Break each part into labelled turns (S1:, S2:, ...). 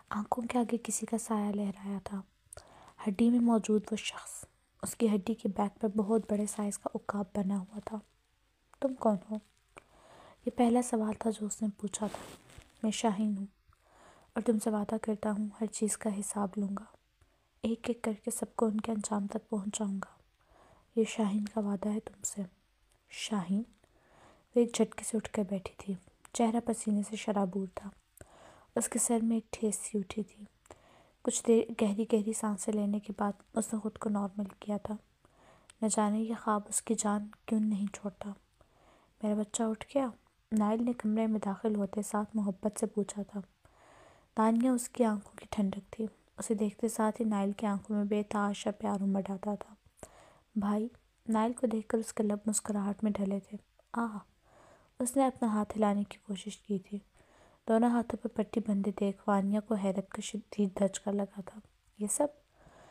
S1: آنکھوں کے آگے کسی کا سایہ لہرایا تھا۔ ہڈی میں موجود وہ شخص، اس کی ہڈی کے بیک پر بہت بڑے سائز کا عقاب بنا ہوا تھا۔ تم کون ہو؟ یہ پہلا سوال تھا جو اس نے پوچھا تھا۔ میں شاہین ہوں، اور تم سے وعدہ کرتا ہوں ہر چیز کا حساب لوں گا، ایک ایک کر کے سب کو ان کے انجام تک پہنچاؤں گا۔ یہ شاہین کا وعدہ ہے تم سے۔ شاہین؟ وہ ایک جھٹکے سے اٹھ کر بیٹھی تھی، چہرہ پسینے سے شرابور تھا، اس کے سر میں ایک ٹھیس سی اٹھی تھی۔ کچھ دیر گہری گہری سانسیں لینے کے بعد اس نے خود کو نارمل کیا تھا۔ نہ جانے یہ خواب اس کی جان کیوں نہیں چھوڑتا۔ میرا بچہ اٹھ گیا؟ نائل نے کمرے میں داخل ہوتے ساتھ محبت سے پوچھا تھا۔ تانیہ اس کی آنکھوں کی ٹھنڈک تھی، اسے دیکھتے ساتھ ہی نائل کی آنکھوں میں بے تحاشا پیار امڑ آتا تھا۔ بھائی؟ نائل کو دیکھ کر اس کے لب مسکراہٹ میں ڈھلے تھے۔ آہ! اس نے اپنا ہاتھ ہلانے کی کوشش کی تھی۔ دونوں ہاتھوں پر پٹی بندھے دیکھ وانیہ کو حیرت کا شدید دھچکا لگا تھا۔ یہ سب؟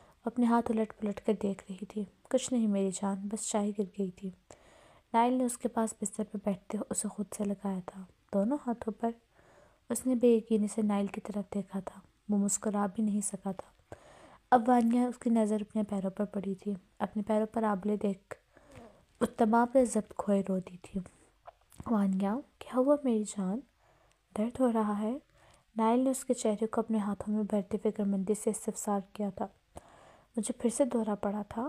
S1: وہ اپنے ہاتھ الٹ پلٹ کر دیکھ رہی تھی۔ کچھ نہیں میری جان، بس چائے گر گئی تھی۔ نائل نے اس کے پاس بستر پر بیٹھتے اسے خود سے لگایا تھا۔ دونوں ہاتھوں پر؟ اس نے بے یقینی سے نائل کی طرف دیکھا تھا، وہ مسکرا بھی نہیں سکا تھا۔ اب وانیہ اس کی نظر اپنے پیروں پر پڑی تھی، اپنے پیروں پر آبلے دیکھ وہ تمام پر ضبط کھوئے روتی تھی۔ وانیہ، کیا ہوا میری جان؟ درد ہو رہا ہے؟ نائل نے اس کے چہرے کو اپنے ہاتھوں میں بھرتے فکرمندی سے استفسار کیا تھا۔ مجھے پھر سے دورہ پڑا تھا؟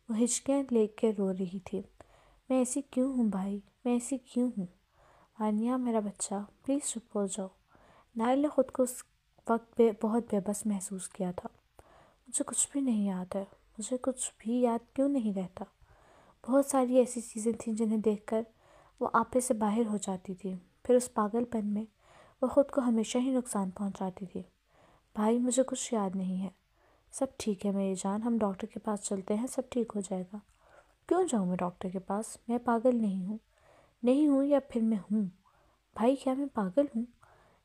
S1: وہ ہچکیاں لے کے رو رہی تھی۔ میں ایسی کیوں ہوں بھائی، میں ایسی کیوں ہوں؟ وانیہ میرا بچہ، پلیز چپ ہو جاؤ۔ نائل نے خود کو اس وقت بہت بے بس محسوس کیا تھا۔ مجھے کچھ بھی نہیں یاد ہے، مجھے کچھ بھی یاد کیوں نہیں رہتا؟ بہت ساری ایسی چیزیں تھیں جنہیں دیکھ کر وہ آپے سے باہر ہو جاتی تھی، پھر اس پاگل پن میں وہ خود کو ہمیشہ ہی نقصان پہنچاتی تھی۔ بھائی مجھے کچھ یاد نہیں ہے۔ سب ٹھیک ہے میری جان، ہم ڈاکٹر کے پاس چلتے ہیں، سب ٹھیک ہو جائے گا۔ کیوں جاؤں میں ڈاکٹر کے پاس؟ میں پاگل نہیں ہوں۔ نہیں ہوں یا پھر میں ہوں؟ بھائی کیا میں پاگل ہوں؟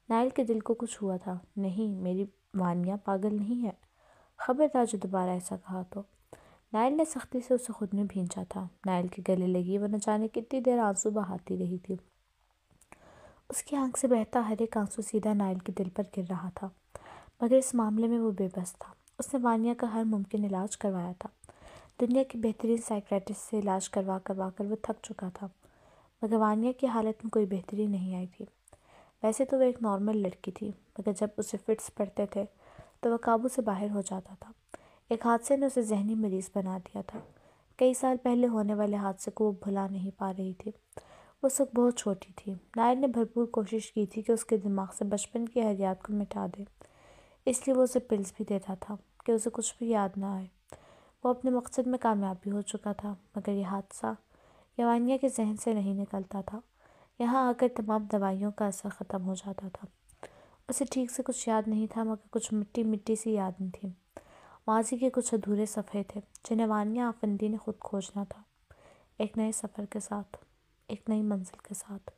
S1: نائل کے دل کو کچھ ہوا تھا۔ نہیں، میری وانیہ پاگل نہیں ہے۔ خبردار جو دوبارہ ایسا کہا تو۔ نائل نے سختی سے اسے خود میں بھینچا تھا، نائل کے گلے لگی، وہ نہ جانے کتنی دیر آنسو بہاتی رہی تھی۔ اس کی آنکھ سے بہتا ہر ایک آنسو سیدھا نائل کے دل پر گر رہا تھا، مگر اس معاملے میں وہ بے بس تھا۔ اس نے وانیہ کا ہر ممکن علاج کروایا تھا، دنیا کی بہترین سائیکیٹرسٹ سے علاج کروا کر وہ تھک چکا تھا، مگر وانیہ کی حالت میں کوئی بہتری نہیں آئی تھی۔ ویسے تو وہ ایک نارمل لڑکی تھی، مگر جب اسے فٹس پڑتے تھے تو وہ قابو سے باہر ہو جاتا تھا۔ ایک حادثے نے اسے ذہنی مریض بنا دیا تھا۔ کئی سال پہلے ہونے والے حادثے کو وہ بھلا نہیں پا رہی تھی۔ وہ اس وقت بہت چھوٹی تھی۔ نائل نے بھرپور کوشش کی تھی کہ اس کے دماغ سے بچپن کی ہر یاد کو مٹا دے، اس لیے وہ اسے پلز بھی دیتا تھا کہ اسے کچھ بھی یاد نہ آئے۔ وہ اپنے مقصد میں کامیاب بھی ہو چکا تھا، مگر یہ حادثہ وانیہ کے ذہن سے نہیں نکلتا تھا۔ یہاں آ کر تمام دوائیوں کا اثر ختم ہو جاتا تھا۔ اسے ٹھیک سے کچھ یاد نہیں تھا، مگر کچھ مٹی مٹی سی یادیں تھیں۔ ماضی کے کچھ ادھورے صفحے تھے جنہیں وانیہ آفندی نے خود کھوجنا تھا، ایک نئے سفر کے ساتھ، ایک نئی منزل کے ساتھ۔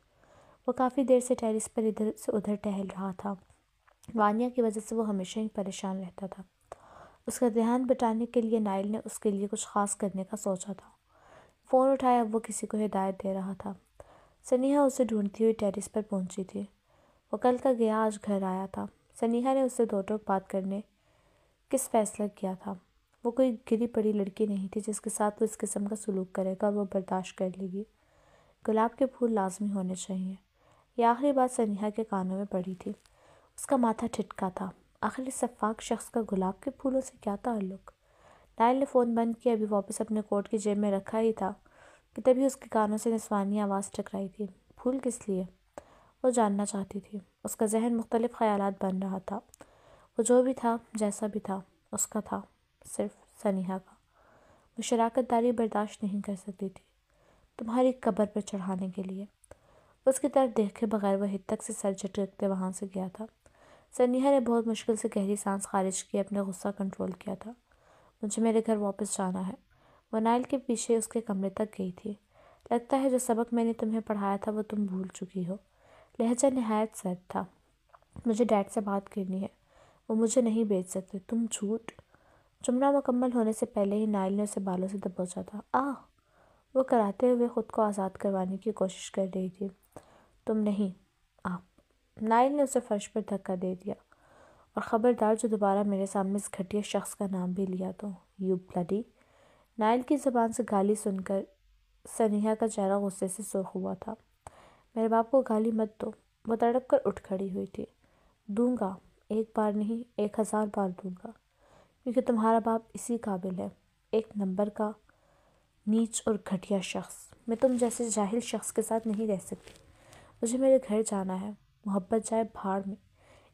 S1: وہ کافی دیر سے ٹیرس پر ادھر سے ادھر ٹہل رہا تھا۔ وانیہ کی وجہ سے وہ ہمیشہ ہی پریشان رہتا تھا۔ اس کا دھیان بٹانے کے لیے نائل نے اس کے لیے کچھ خاص کرنے کا سوچا تھا۔ فون اٹھایا، وہ کسی کو ہدایت دے رہا تھا۔ سنیہا اسے ڈھونڈتی ہوئی ٹیرس پر پہنچی تھی۔ وہ کل کا گیا آج گھر آیا تھا۔ سنیہا نے اس سے دو ٹوک بات کرنے کس فیصلہ کیا تھا۔ وہ کوئی گری پڑی لڑکی نہیں تھی جس کے ساتھ وہ اس قسم کا سلوک کرے گا اور وہ برداشت کر لے گی۔ گلاب کے پھول لازمی ہونے چاہیے، یہ آخری بات سنیہا کے کانوں میں پڑی تھی۔ اس کا ماتھا ٹھٹکا تھا۔ آخر اس شفاق شخص کا گلاب کے پھولوں سے کیا تعلق؟ نائل نے فون بند کیا، ابھی واپس اپنے کوٹ کی جیب میں رکھا ہی تھا کہ تبھی اس کے کانوں سے نسوانی آواز ٹکرائی تھی۔ پھول کس لیے؟ وہ جاننا چاہتی تھی۔ اس کا ذہن مختلف خیالات بن رہا تھا۔ وہ جو بھی تھا، جیسا بھی تھا، اس کا تھا، صرف سنیہا کا۔ وہ شراکت داری برداشت نہیں کر سکتی تھی، تمہاری قبر پر چڑھانے کے لیے۔ اس کی طرف دیکھے بغیر وہ ہتک سے سر جھٹکتے وہاں سے گیا تھا۔ سنیہا نے بہت مشکل سے گہری سانس خارج کی، اپنے غصہ کنٹرول کیا تھا۔ مجھے میرے گھر واپس جانا ہے۔ وہ نائل کے پیچھے اس کے کمرے تک گئی تھی۔ لگتا ہے جو سبق میں نے تمہیں پڑھایا تھا وہ تم بھول چکی ہو۔ لہجہ نہایت سرد تھا۔ مجھے ڈیڈ سے بات کرنی ہے، وہ مجھے نہیں بھیج سکتے۔ تم جھوٹ۔ جملہ مکمل ہونے سے پہلے ہی نائل نے اسے بالوں سے دبوچا تھا۔ آہ! وہ کراتے ہوئے خود کو آزاد کروانے کی کوشش کر رہی تھی۔ تم نہیں، آپ۔ نائل نے اسے فرش پر دھکا دے دیا اور خبردار جو دوبارہ میرے سامنے اس گھٹیا شخص کا نام بھی لیا تو یو بلڈی۔ نائل کی زبان سے گالی سن کر سنیہا کا چہرہ غصے سے سرخ ہوا تھا۔ میرے باپ کو گالی مت دو، وہ تڑپ کر اٹھ کھڑی ہوئی تھی۔ دوں گا، ایک بار نہیں 1000 بار دوں گا، کیونکہ تمہارا باپ اسی قابل ہے، ایک نمبر کا نیچ اور گھٹیا شخص۔ میں تم جیسے جاہل شخص کے ساتھ نہیں رہ سکتی۔ مجھے میرے گھر جانا ہے، محبت جائے بھاڑ میں،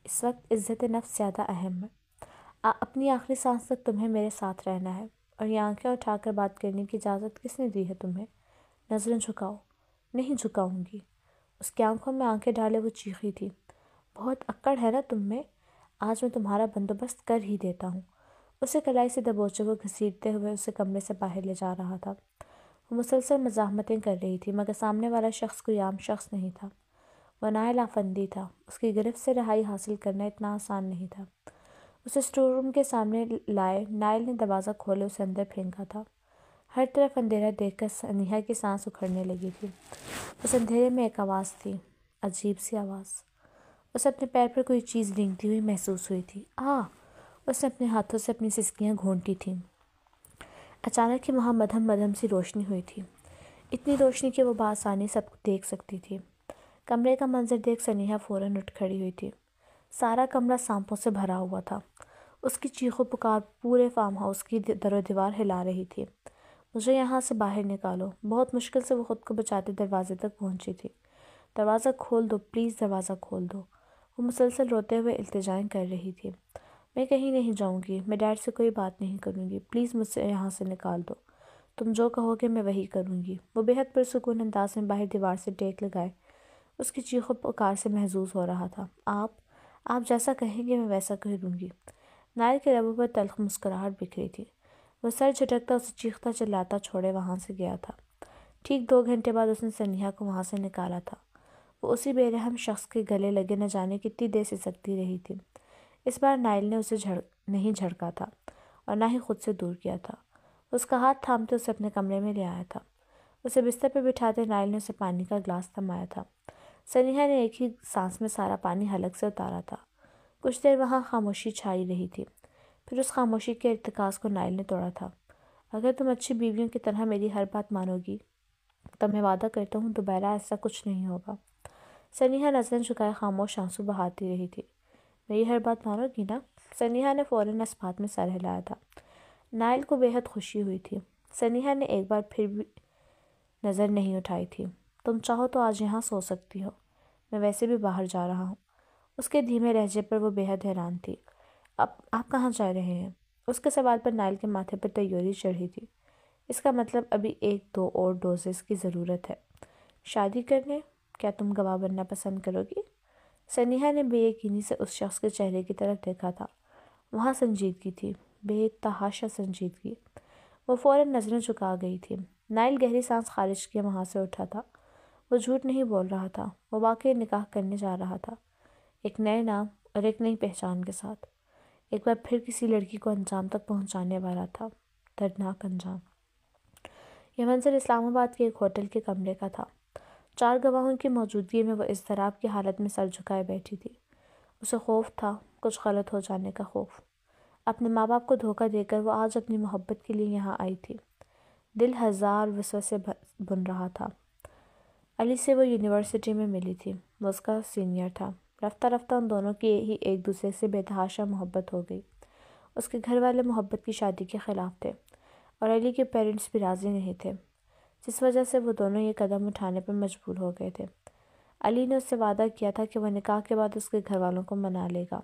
S1: اس وقت عزت نفس زیادہ اہم ہے۔ اپنی آخری سانس تک تمہیں میرے ساتھ رہنا ہے، اور یہ آنکھیں اٹھا کر بات کرنے کی اجازت کس نے دی ہے تمہیں؟ نظریں جھکاؤ۔ نہیں جھکاؤں گی۔ اس کی آنکھوں میں آنکھیں ڈالے وہ چیخی تھی۔ بہت اکڑ ہے نا تم میں، آج میں تمہارا بندوبست کر ہی دیتا ہوں۔ اسے کلائی سے دبوچے وہ گھسیٹتے ہوئے اسے کمرے سے باہر لے جا رہا تھا۔ وہ مسلسل مزاحمتیں کر رہی تھی، مگر سامنے والا شخص کوئی عام شخص نہیں تھا، وہ نائل آفندی تھا۔ اس کی گرفت سے رہائی حاصل کرنا اتنا آسان نہیں تھا۔ اسے اسٹور روم کے سامنے لائے نائل نے دروازہ کھولے اسے اندر پھینکا تھا۔ ہر طرف اندھیرا دیکھ کر سنیہا کی سانس اکھڑنے لگی تھی۔ اس اندھیرے میں ایک آواز تھی، عجیب سی آواز۔ اسے اپنے پیر پر کوئی چیز رینگتی ہوئی محسوس ہوئی تھی۔ اس نے اپنے ہاتھوں سے اپنی سسکیاں گھونٹی تھیں۔ اچانک ہی وہاں مدھم مدھم سی روشنی ہوئی تھی، اتنی روشنی کہ وہ بآسانی سب کو دیکھ سکتی تھی۔ کمرے کا منظر دیکھ سنیہا فوراً اٹھ کھڑی ہوئی تھی۔ سارا کمرہ سانپوں سے بھرا ہوا تھا۔ اس کی چیخ و پکار پورے فارم ہاؤس کی در و دیوار ہلا رہی تھی۔ مجھے یہاں سے باہر نکالو۔ بہت مشکل سے وہ خود کو بچاتے دروازے تک پہنچی تھی۔ دروازہ کھول دو، پلیز دروازہ کھول دو۔ وہ مسلسل روتے ہوئے التجائیں کر رہی تھی۔ میں کہیں نہیں جاؤں گی، میں ڈیڈ سے کوئی بات نہیں کروں گی، پلیز مجھ سے یہاں سے نکال دو، تم جو کہو گے میں وہی کروں گی۔ وہ بے حد پرسکون انداز میں باہر دیوار سے ٹیک لگائے اس کی چیخ و پکار سے محظوظ ہو رہا تھا۔ آپ جیسا کہیں گے میں ویسا کروں گی۔ نائل کے لبوں پر تلخ مسکراہٹ بکھری تھی۔ وہ سر جھٹکتا اسے چیختا چلاتا چھوڑے وہاں سے گیا تھا۔ ٹھیک 2 گھنٹے بعد اس نے سنیہا کو وہاں سے نکالا تھا۔ وہ اسی بے رحم شخص کے گلے لگے نہ جانے کتنی دیر سے سکتی رہی تھی۔ اس بار نائل نے اسے نہیں جھڑکا تھا اور نہ ہی خود سے دور کیا تھا۔ اس کا ہاتھ تھامتے اسے اپنے کمرے میں لے آیا تھا۔ اسے بستر پہ بٹھاتے نائل نے اسے پانی کا گلاس تھمایا تھا۔ سنیہا نے ایک ہی سانس میں سارا پانی حلق سے اتارا تھا۔ کچھ دیر وہاں خاموشی چھائی رہی تھی، پھر اس خاموشی کے ارتکاز کو نائل نے توڑا تھا۔ اگر تم اچھی بیویوں کی طرح میری ہر بات مانو گی تو میں وعدہ کرتا ہوں دوبارہ ایسا کچھ نہیں ہوگا۔ سنیہا نظریں جھکائے خاموش آنسو بہاتی رہی تھی۔ میری ہر بات مانو گی نا؟ سنیہا نے فوراً اس بات میں سر ہلایا تھا۔ نائل کو بے حد خوشی ہوئی تھی۔ سنیہا نے ایک بار پھر بھی نظر نہیں اٹھائی تھی۔ تم چاہو تو آج یہاں سو سکتی ہو، میں ویسے بھی باہر جا رہا ہوں۔ اس کے دھیمے لہجے پر وہ بے حد حیران تھی۔ آپ کہاں جا رہے ہیں؟ اس کے سوال پر نائل کے ماتھے پر تیوری چڑھی تھی۔ اس کا مطلب ابھی 1-2 اور ڈوزز کی ضرورت ہے۔ شادی کرنے؟ کیا تم گواہ بننا پسند کرو گی؟ سنیہا نے بے یقینی سے اس شخص کے چہرے کی طرف دیکھا تھا۔ وہاں سنجیدگی تھی، بے تحاشا سنجیدگی۔ وہ فوراً نظریں جھکا گئی تھی۔ نائل گہری سانس خارج کیے وہاں سے اٹھا تھا۔ وہ جھوٹ نہیں بول رہا تھا، وہ واقعی نکاح کرنے جا رہا تھا، ایک نئے نام اور ایک نئی پہچان کے ساتھ، ایک بار پھر کسی لڑکی کو انجام تک پہنچانے والا تھا، دردناک انجام۔ یہ منظر اسلام آباد کے ایک ہوٹل کے کمرے کا تھا۔ 4 گواہوں کی موجودگی میں وہ اضطراب کی حالت میں سر جھکائے بیٹھی تھی۔ اسے خوف تھا، کچھ غلط ہو جانے کا خوف۔ اپنے ماں باپ کو دھوکہ دے کر وہ آج اپنی محبت کے لیے یہاں آئی تھی۔ دل 1000 وسوسے بن رہا تھا۔ علی سے وہ یونیورسٹی میں ملی تھی، وہ اس کا سینئر تھا۔ رفتہ رفتہ ان دونوں کی ہی ایک دوسرے سے بے تحاشا محبت ہو گئی۔ اس کے گھر والے محبت کی شادی کے خلاف تھے اور علی کے پیرنٹس بھی راضی نہیں تھے، جس وجہ سے وہ دونوں یہ قدم اٹھانے پر مجبور ہو گئے تھے۔ علی نے اس سے وعدہ کیا تھا کہ وہ نکاح کے بعد اس کے گھر والوں کو منا لے گا،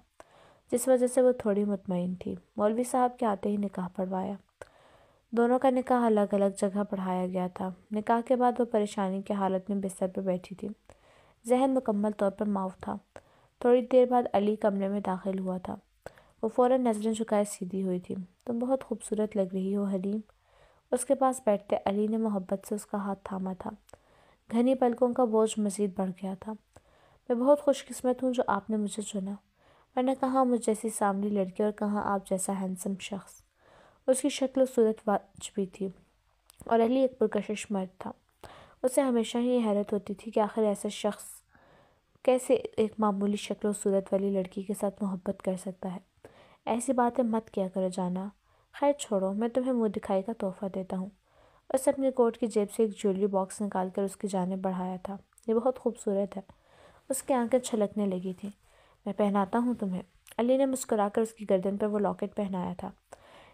S1: جس وجہ سے وہ تھوڑی مطمئن تھی۔ مولوی صاحب کے آتے ہی نکاح پڑھوایا۔ دونوں کا نکاح الگ الگ جگہ پڑھایا گیا تھا۔ نکاح کے بعد وہ پریشانی کی حالت میں بستر پر بیٹھی تھی۔ ذہن مکمل طور پر معاف تھا۔ تھوڑی دیر بعد علی کمرے میں داخل ہوا تھا۔ وہ فوراً نظریں جھکائے سیدھی ہوئی تھی۔ تم بہت خوبصورت لگ رہی ہو حلیم۔ اس کے پاس بیٹھتے علی نے محبت سے اس کا ہاتھ تھاما تھا۔ گھنی پلکوں کا بوجھ مزید بڑھ گیا تھا۔ میں بہت خوش قسمت ہوں جو آپ نے مجھے چنا، ورنہ کہاں مجھ جیسی سامری لڑکی اور کہاں آپ جیسا ہینڈسم شخص۔ اس کی شکل و صورت واجبی تھی اور علی ایک پرکشش مرد تھا۔ اسے ہمیشہ ہی یہ حیرت ہوتی تھی کہ آخر ایسا شخص کیسے ایک معمولی شکل و صورت والی لڑکی کے ساتھ محبت کر سکتا ہے؟ ایسی باتیں مت کیا کرو جانا۔ خیر چھوڑو، میں تمہیں منہ دکھائی کا تحفہ دیتا ہوں۔ اس نے اپنے کوٹ کی جیب سے ایک جیولری باکس نکال کر اس کی جانب بڑھایا تھا۔ یہ بہت خوبصورت ہے۔ اس کی آنکھیں چھلکنے لگی تھیں۔ میں پہناتا ہوں تمہیں۔ علی نے مسکرا کر اس کی گردن پر وہ لاکٹ پہنایا تھا۔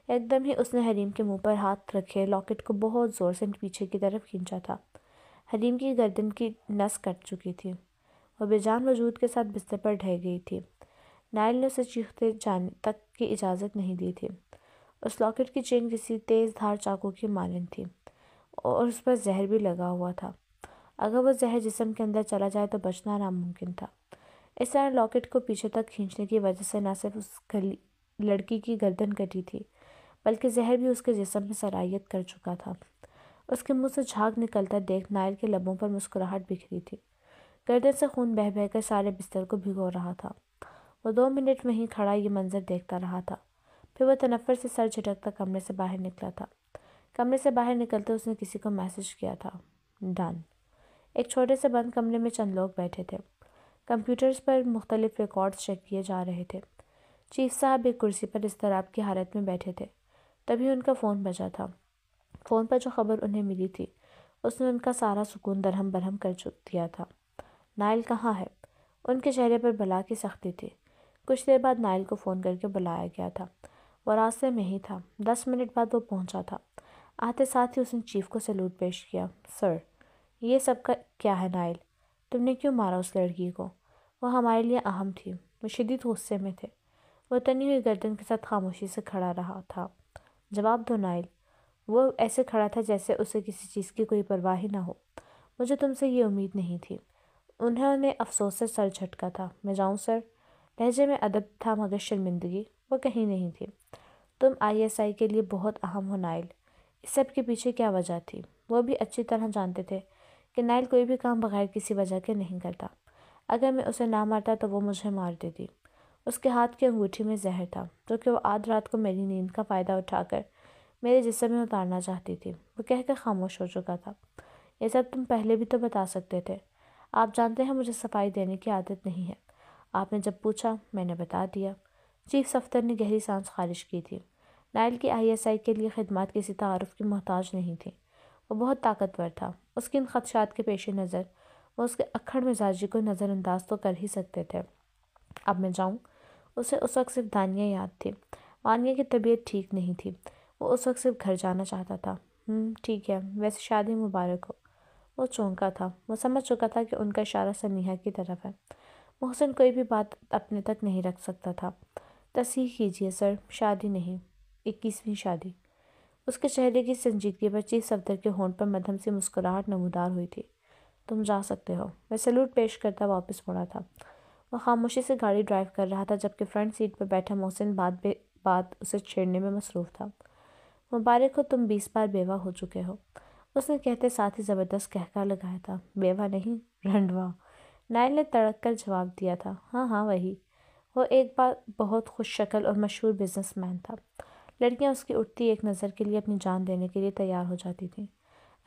S1: ایک دم ہی اس نے حریم کے منہ پر ہاتھ رکھے لاکٹ کو بہت زور سے پیچھے کی طرف کھینچا تھا۔ حریم کی گردن کی نس کٹ چکی تھی۔ وہ بے جان وجود کے ساتھ بستر پر ڈھہ گئی تھی۔ نائل نے اسے چیختے جانے تک کی اجازت نہیں دی تھی۔ اس لاکٹ کی چین کسی تیز دھار چاقو کی مانند تھی اور اس پر زہر بھی لگا ہوا تھا۔ اگر وہ زہر جسم کے اندر چلا جائے تو بچنا ناممکن تھا۔ اس طرح لاکٹ کو پیچھے تک کھینچنے کی وجہ سے نہ صرف اس لڑکی کی گردن کٹی تھی بلکہ زہر بھی اس کے جسم میں سرایت کر چکا تھا۔ اس کے منہ سے جھاگ نکلتا دیکھ نائل کے لبوں پر مسکراہٹ بکھری تھی۔ گردن سے خون بہہ بہہ کر سارے بستر کو بھگو رہا تھا۔ وہ 2 منٹ وہیں کھڑا یہ منظر دیکھتا رہا تھا۔ پھر وہ تنفر سے سر جھٹکتا کمرے سے باہر نکلا تھا۔ کمرے سے باہر نکلتے اس نے کسی کو میسج کیا تھا۔ ڈن۔ ایک چھوٹے سے بند کمرے میں چند لوگ بیٹھے تھے۔ کمپیوٹرز پر مختلف ریکارڈز چیک کیے جا رہے تھے۔ چیف صاحب ایک کرسی پر اضطراب کی حالت میں بیٹھے تھے۔ تبھی ان کا فون بجا تھا۔ فون پر جو خبر انہیں ملی تھی اس نے ان کا سارا سکون درہم برہم کر دیا تھا۔ نائل کہاں ہے؟ ان کے چہرے پر بلا کی سختی تھی۔ کچھ دیر بعد نائل کو فون کر کے بلایا گیا تھا۔ وہ راستے میں ہی تھا۔ 10 منٹ بعد وہ پہنچا تھا۔ آتے ساتھ ہی اس نے چیف کو سلوٹ پیش کیا۔ سر، یہ سب کا کیا ہے نائل؟ تم نے کیوں مارا اس لڑکی کو؟ وہ ہمارے لیے اہم تھی۔ وہ شدید غصے میں تھے۔ وہ تنی ہوئی گردن کے ساتھ خاموشی سے کھڑا رہا تھا۔ جواب دو نائل۔ وہ ایسے کھڑا تھا جیسے اسے کسی چیز کی کوئی پرواہ ہی نہ ہو۔ مجھے تم سے یہ امید نہیں تھی۔ انہوں نے افسوس سے سر جھٹکا تھا۔ میں جاؤں سر؟ لہجے میں ادب تھا مگر شرمندگی وہ کہیں نہیں تھی۔ تم ISI کے لیے بہت اہم ہو نائل۔ اس سب کے پیچھے کیا وجہ تھی؟ وہ بھی اچھی طرح جانتے تھے کہ نائل کوئی بھی کام بغیر کسی وجہ کے نہیں کرتا۔ اگر میں اسے نہ مارتا تو وہ مجھے مار دیتی۔ اس کے ہاتھ کی انگوٹھی میں زہر تھا جو کہ وہ آدھ رات کو میری نیند کا فائدہ اٹھا کر میرے جسم میں اتارنا چاہتی تھی۔ وہ کہہ کر خاموش ہو چکا تھا۔ یہ سب تم پہلے بھی تو بتا سکتے تھے۔ آپ جانتے ہیں مجھے صفائی دینے کی عادت نہیں ہے۔ آپ نے جب پوچھا میں نے بتا دیا۔ چیف صفتر نے گہری سانس خارج کی تھی۔ نائل کی ISI کے لیے خدمات کسی تعارف کی محتاج نہیں تھی۔ وہ بہت طاقتور تھا۔ اس کے ان خدشات کے پیش نظر وہ اس کے اکھڑ مزاجی کو نظر انداز تو کر ہی سکتے تھے۔ اب میں جاؤں؟ اسے اس وقت صرف دانیہ یاد تھی۔ وانیہ کی طبیعت ٹھیک نہیں تھی۔ وہ اس وقت صرف گھر جانا چاہتا تھا۔ ٹھیک ہے، ویسے شادی مبارک ہو۔ وہ چونکا تھا۔ وہ سمجھ چکا تھا کہ ان کا اشارہ سمیحہ کی طرف ہے۔ محسن کوئی بھی بات اپنے تک نہیں رکھ سکتا تھا۔ تصحیح کیجئے سر، شادی نہیں، 21ویں شادی۔ اس کے چہرے کی سنجیدگی پر چیف صفدر کے ہونٹ پر مدھم سی مسکراہٹ نمودار ہوئی تھی۔ تم جا سکتے ہو۔ وہ سلوٹ پیش کرتا واپس مڑا تھا۔ وہ خاموشی سے گاڑی ڈرائیو کر رہا تھا جبکہ فرنٹ سیٹ پر بیٹھا محسن بات اسے چھیڑنے میں مصروف تھا۔ مبارک ہو، تم 20 بار بیوہ ہو چکے ہو۔ اس نے کہتے ساتھ ہی زبردست قہقہہ لگایا تھا۔ بیوہ نہیں، رنڈوا۔ نائل نے تڑک کر جواب دیا تھا۔ ہاں ہاں وہی۔ وہ ایک بار بہت خوش شکل اور مشہور بزنس مین تھا۔ لڑکیاں اس کی اٹھتی ایک نظر کے لیے اپنی جان دینے کے لیے تیار ہو جاتی تھیں۔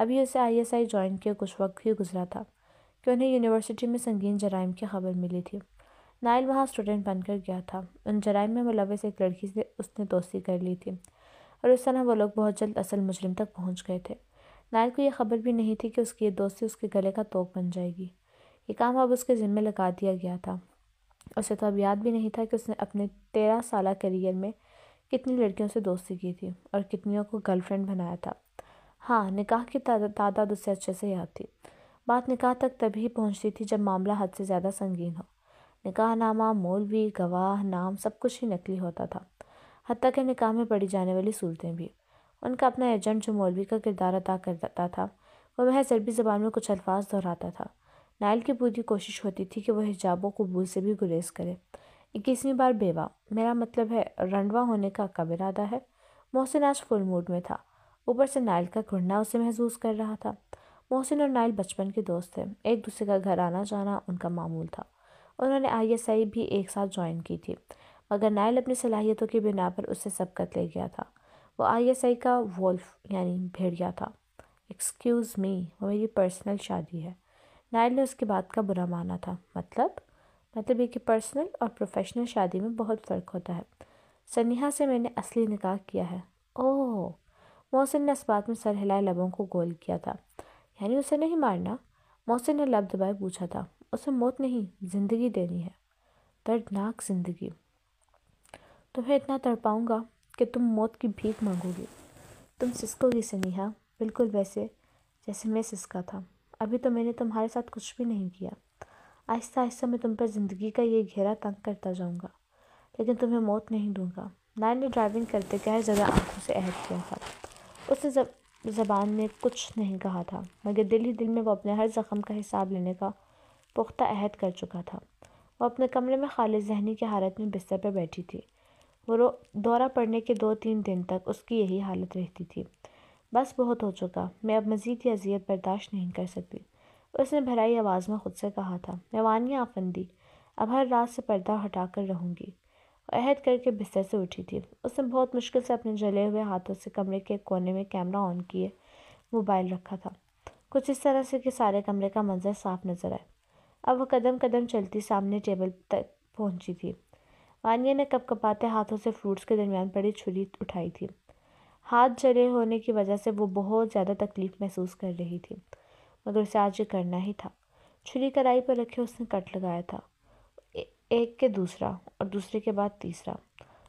S1: ابھی اسے ISI جوائن کیے کچھ وقت ہی گزرا تھا کہ انہیں یونیورسٹی میں سنگین جرائم کی خبر ملی تھی۔ نائل وہاں اسٹوڈنٹ بن کر گیا تھا۔ ان جرائم میں ملوث ایک لڑکی سے اس نے دوستی کر لی تھی اور اس طرح وہ لوگ بہت جلد اصل مجرم تک پہنچ گئے تھے۔ نائل کو یہ خبر بھی نہیں تھی کہ اس کی یہ دوستی اس کے گلے کا توق بن جائے گی۔ یہ کام اب اس کے ذمہ لگا دیا گیا تھا۔ اسے تو اب یاد بھی نہیں تھا کہ اس نے اپنے 13 سالہ کیریئر میں کتنی لڑکیوں سے دوستی کی تھی اور کتنیوں کو گرل فرینڈ بنایا تھا۔ ہاں، نکاح کی تعداد اسے اچھے سے یاد تھی۔ بات نکاح تک تبھی پہنچتی تھی جب معاملہ حد سے زیادہ سنگین ہو۔ نکاح نامہ، مولوی، گواہ، نام سب کچھ ہی نقلی ہوتا تھا، حتیٰ کہ نکاح میں پڑھی جانے والی صورتیں بھی۔ ان کا اپنا ایجنٹ جو مولوی کا کردار ادا کرتا تھا وہ محض عربی زبان میں کچھ الفاظ دہراتا تھا۔ نائل کی پوری کوشش ہوتی تھی کہ وہ حجاب و قبول سے بھی گریز کرے۔ 21ویں بار بیوہ، میرا مطلب ہے رنڈوا ہونے کا کب ارادہ ہے؟ محسن آج فل موڈ میں تھا۔ اوپر سے نائل کا گھڑنا اسے محظوظ کر رہا تھا۔ محسن اور نائل بچپن کے دوست تھے۔ ایک دوسرے کا گھر آنا جانا ان کا معمول تھا۔ انہوں نے ISI بھی ایک ساتھ جوائن کی تھی، مگر نائل اپنی صلاحیتوں کی بنا پر اس سے سبقت لے گیا تھا۔ وہ ISI کا وولف یعنی بھیڑیا تھا۔ ایکسکیوز می، وہ میری پرسنل شادی ہے۔ نائل نے اس کی بات کا برا مانا تھا۔ مطلب یہ کہ پرسنل اور پروفیشنل شادی میں بہت فرق ہوتا ہے۔ سنیہا سے میں نے اصلی نکاح کیا ہے۔ اوہ! محسن نے اس بات میں سر ہلائے لبوں کو گول کیا تھا۔ یعنی اسے نہیں مارنا؟ محسن نے لب دبائے پوچھا تھا۔ اسے موت نہیں، زندگی دینی ہے۔ دردناک زندگی۔ تمہیں اتنا تڑپاؤں گا کہ تم موت کی بھیک مانگو گی۔ تم سسکو گی سنیہا، بالکل ویسے جیسے میں سسکا تھا۔ ابھی تو میں نے تمہارے ساتھ کچھ بھی نہیں کیا۔ آہستہ آہستہ میں تم پر زندگی کا یہ گھیرا تنگ کرتا جاؤں گا، لیکن تمہیں موت نہیں دوں گا۔ نائل نے ڈرائیونگ کرتے گہر زدہ آنکھوں سے عہد کیا تھا۔ اس نے زبان نے کچھ نہیں کہا تھا، مگر دل ہی دل میں وہ اپنے ہر زخم کا حساب لینے کا پختہ عہد کر چکا تھا۔ وہ اپنے کمرے میں خالص ذہنی کی حالت میں بستر پر بیٹھی تھی۔ وہ دورہ پڑنے کے 2-3 دن تک اس کی یہی حالت رہتی تھی۔ بس بہت ہو چکا، میں اب مزید یہ اذیت برداشت نہیں کر سکتی، اس نے بھرائی آواز میں خود سے کہا تھا۔ میں وانیہ آفندی، اب ہر رات سے پردہ ہٹا کر رہوں گی۔ وہ عہد کر کے بستر سے اٹھی تھی۔ اس نے بہت مشکل سے اپنے جلے ہوئے ہاتھوں سے کمرے کے ایک کونے میں کیمرہ آن کیے موبائل رکھا تھا، کچھ اس طرح سے کہ سارے کمرے کا منظر صاف نظر آئے۔ اب وہ قدم قدم چلتی سامنے ٹیبل تک پہنچی تھی۔ وانیہ نے کپ کپاتے ہاتھوں سے فروٹس کے درمیان پڑی چھری اٹھائی تھی۔ ہاتھ جلے ہونے کی وجہ سے وہ بہت زیادہ تکلیف محسوس کر رہی تھی، مگر اسے آج یہ کرنا ہی تھا۔ چھری کڑائی پر رکھے اس نے کٹ لگایا تھا، ایک کے دوسرا اور دوسرے کے بعد تیسرا۔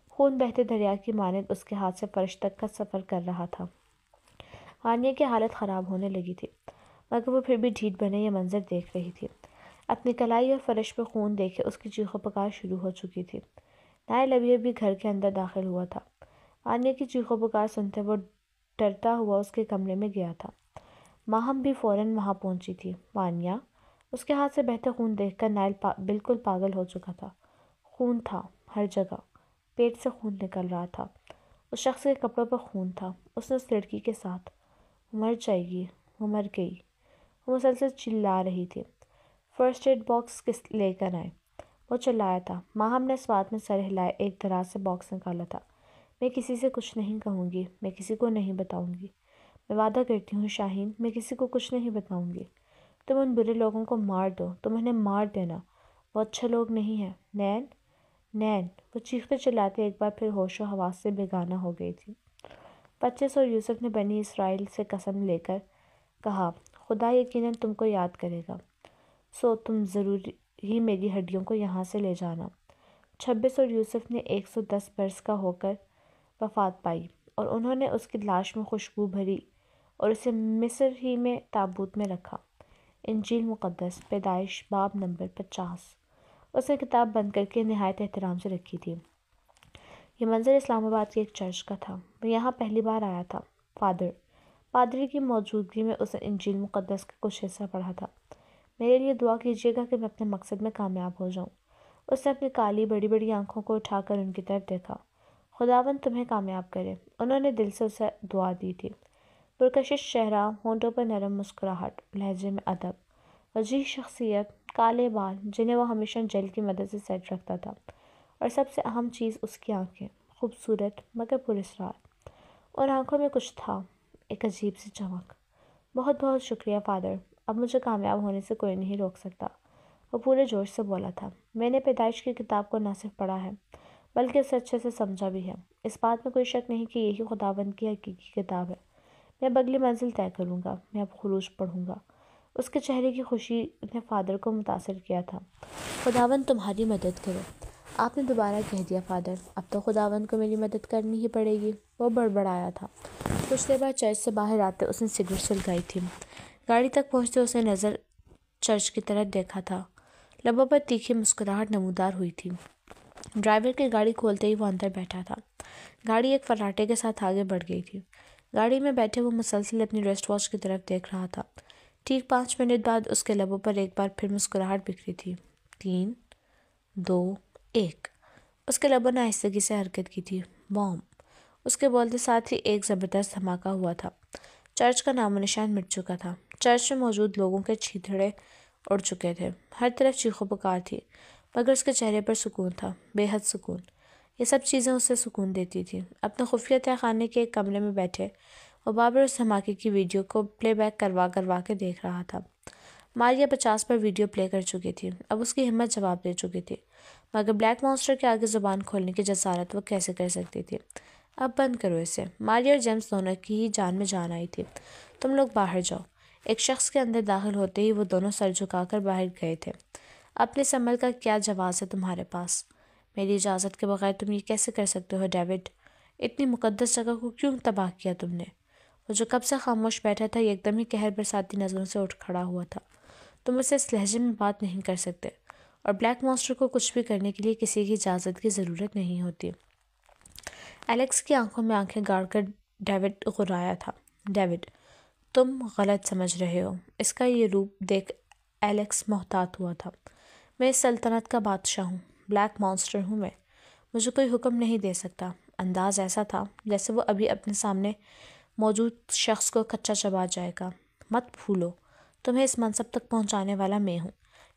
S1: خون بہتے دریا کی مانند اس کے ہاتھ سے فرش تک کا سفر کر رہا تھا۔ وانیہ کی حالت خراب ہونے لگی تھی، مگر وہ پھر بھی ڈھیٹ بنے یہ منظر دیکھ رہی تھی۔ اپنی کلائی اور فرش پہ خون دیکھے اس کی چیخ و پکار شروع ہو چکی تھی۔ نائل ابھی گھر کے اندر داخل ہوا تھا۔ وانیہ کی چیخ و پکار سنتے وہ ڈرتا ہوا اس کے کمرے میں گیا تھا۔ ماہم بھی فوراً وہاں پہنچی تھی۔ وانیہ! اس کے ہاتھ سے بہتے خون دیکھ کر نائل بالکل پاگل ہو چکا تھا۔ خون تھا ہر جگہ، پیٹ سے خون نکل رہا تھا، اس شخص کے کپڑوں پر خون تھا۔ اس نے اس لڑکی کے ساتھ، وہ مر جائے گی، وہ مر گئی، وہ مسلسل چلا رہی تھی۔ فرسٹ ایڈ باکس لے کر آئیں، وہ چلایا تھا۔ ماہم نے اس بات میں سر ہلائے ایک دراز سے باکس نکالا تھا۔ میں کسی سے کچھ نہیں کہوں گی، میں کسی کو نہیں بتاؤں گی، میں وعدہ کرتی ہوں شاہین، میں کسی کو کچھ نہیں بتاؤں گی۔ تم ان برے لوگوں کو مار دو، تم انہیں مار دینا، وہ اچھے لوگ نہیں ہیں۔ نین، وہ چیختے چلاتے ایک بار پھر ہوش و حواس سے بیگانہ ہو گئی تھی۔ 25 اور یوسف نے بنی اسرائیل سے قسم لے کر کہا، خدا یقیناً تم کو یاد کرے گا، سو تم ضرور ہی میری ہڈیوں کو یہاں سے لے جانا۔ 26 اور یوسف نے 110 برس کا ہو کر وفات پائی، اور انہوں نے اس کی لاش میں خوشبو بھری اور اسے مصر ہی میں تابوت میں رکھا۔ انجیل مقدس، پیدائش باب نمبر 50۔ اس نے کتاب بند کر کے نہایت احترام سے رکھی تھی۔ یہ منظر اسلام آباد کے ایک چرچ کا تھا۔ وہ یہاں پہلی بار آیا تھا۔ پادری کی موجودگی میں اس نے انجیل مقدس کا کچھ حصہ پڑھا تھا۔ میرے لیے دعا کیجیے گا کہ میں اپنے مقصد میں کامیاب ہو جاؤں۔ اس نے اپنی کالی بڑی بڑی آنکھوں کو اٹھا کر ان کی طرف دیکھا۔ خداوند تمہیں کامیاب کرے، انہوں نے دل سے اسے دعا دی تھی۔ پرکشش چہرہ، ہونٹوں پر نرم مسکراہٹ، لہجے میں ادب، وجیح شخصیت، کالے بال جنہیں وہ ہمیشہ جیل کی مدد سے سیٹ رکھتا تھا، اور سب سے اہم چیز اس کی آنکھیں، خوبصورت مگر پراسرار۔ ان آنکھوں میں کچھ تھا، ایک عجیب سی چمک۔ بہت بہت شکریہ فادر، اب مجھے کامیاب ہونے سے کوئی نہیں روک سکتا، وہ پورے جوش سے بولا تھا۔ میں نے پیدائش کی کتاب کو نہ صرف پڑھا ہے بلکہ اسے اچھے سے سمجھا بھی ہے۔ اس بات میں کوئی شک نہیں کہ یہی خداوند کی حقیقی کتاب ہے۔ میں اب اگلی منزل طے کروں گا، میں اب خروج پڑھوں گا۔ اس کے چہرے کی خوشی نے فادر کو متاثر کیا تھا۔ خداوند تمہاری مدد کرے، آپ نے دوبارہ کہہ دیا فادر، اب تو خداوند کو میری مدد کرنی ہی پڑے گی، وہ بڑبڑایا تھا۔ کچھ دیر بعد چرچ سے باہر آتے اس نے سگریٹ سلگائی تھی۔ گاڑی تک پہنچتے اس نے نظر چرچ کی طرف دیکھا تھا، لبوں پر تیکھی مسکراہٹ نمودار ہوئی تھی۔ ڈرائیور کی گاڑی کھولتے ہی وہ اندر بیٹھا تھا۔ گاڑی ایک فراٹے کے ساتھ آگے بڑھ گئی تھی۔ گاڑی میں بیٹھے وہ مسلسل اپنی ریسٹ واچ کی طرف دیکھ رہا تھا۔ ٹھیک 5 منٹ بعد اس کے لبوں پر ایک بار پھر مسکراہٹ بکھری تھی۔ 3، 2، 1۔ اس کے لبوں نے آہستگی سے حرکت کی تھی۔ بام! اس کے بولتے ساتھ ہی ایک زبردست دھماکہ ہوا تھا۔ چرچ کا نام و نشان مٹ چکا تھا۔ چرچ میں موجود لوگوں کے چھیتڑے اڑ چکے تھے، ہر طرف چیخ و پکار تھی، مگر اس کے چہرے پر سکون تھا، بے حد سکون۔ یہ سب چیزیں اسے سکون دیتی تھیں۔ اپنے خفیہ تہہ خانے کے ایک کمرے میں بیٹھے وہ بار بار اس دھماکے کی ویڈیو کو پلے بیک کروا کے دیکھ رہا تھا۔ ماریا 50 پر ویڈیو پلے کر چکی تھی، اب اس کی ہمت جواب دے چکی تھی، مگر بلیک مانسٹر کے آگے زبان کھولنے کی جسارت وہ کیسے کر سکتی تھی؟ اب بند کرو اسے۔ ماریا اور جیمز دونوں کی ہی جان میں جان آئی تھی۔ تم لوگ باہر جاؤ۔ ایک شخص کے اندر داخل ہوتے ہی وہ دونوں سر جھکا کر باہر گئے تھے۔ اپنے اس عمل کا کیا جواز ہے تمہارے پاس؟ میری اجازت کے بغیر تم یہ کیسے کر سکتے ہو ڈیوڈ؟ اتنی مقدس جگہ کو کیوں تباہ کیا تم نے؟ وہ جو کب سے خاموش بیٹھا تھا ایک دم ہی قہر برساتی نظروں سے اٹھ کھڑا ہوا تھا۔ تم اسے اس لہجے میں بات نہیں کر سکتے، اور بلیک مانسٹر کو کچھ بھی کرنے کے لیے کسی کی اجازت کی ضرورت نہیں ہوتی۔ الیکس کی آنکھوں میں آنکھیں گاڑ کر ڈیوڈ غرایا تھا۔ ڈیوڈ، تم غلط سمجھ رہے ہو۔ اس کا یہ روپ دیکھ الیکس محتاط ہوا تھا۔ میں اس سلطنت کا بادشاہ ہوں، بلیک مانسٹر ہوں میں، مجھے کوئی حکم نہیں دے سکتا۔ انداز ایسا تھا جیسے وہ ابھی اپنے سامنے موجود شخص کو کچا چبا جائے گا۔ مت بھولو، تمہیں اس منصب تک پہنچانے والا میں ہوں،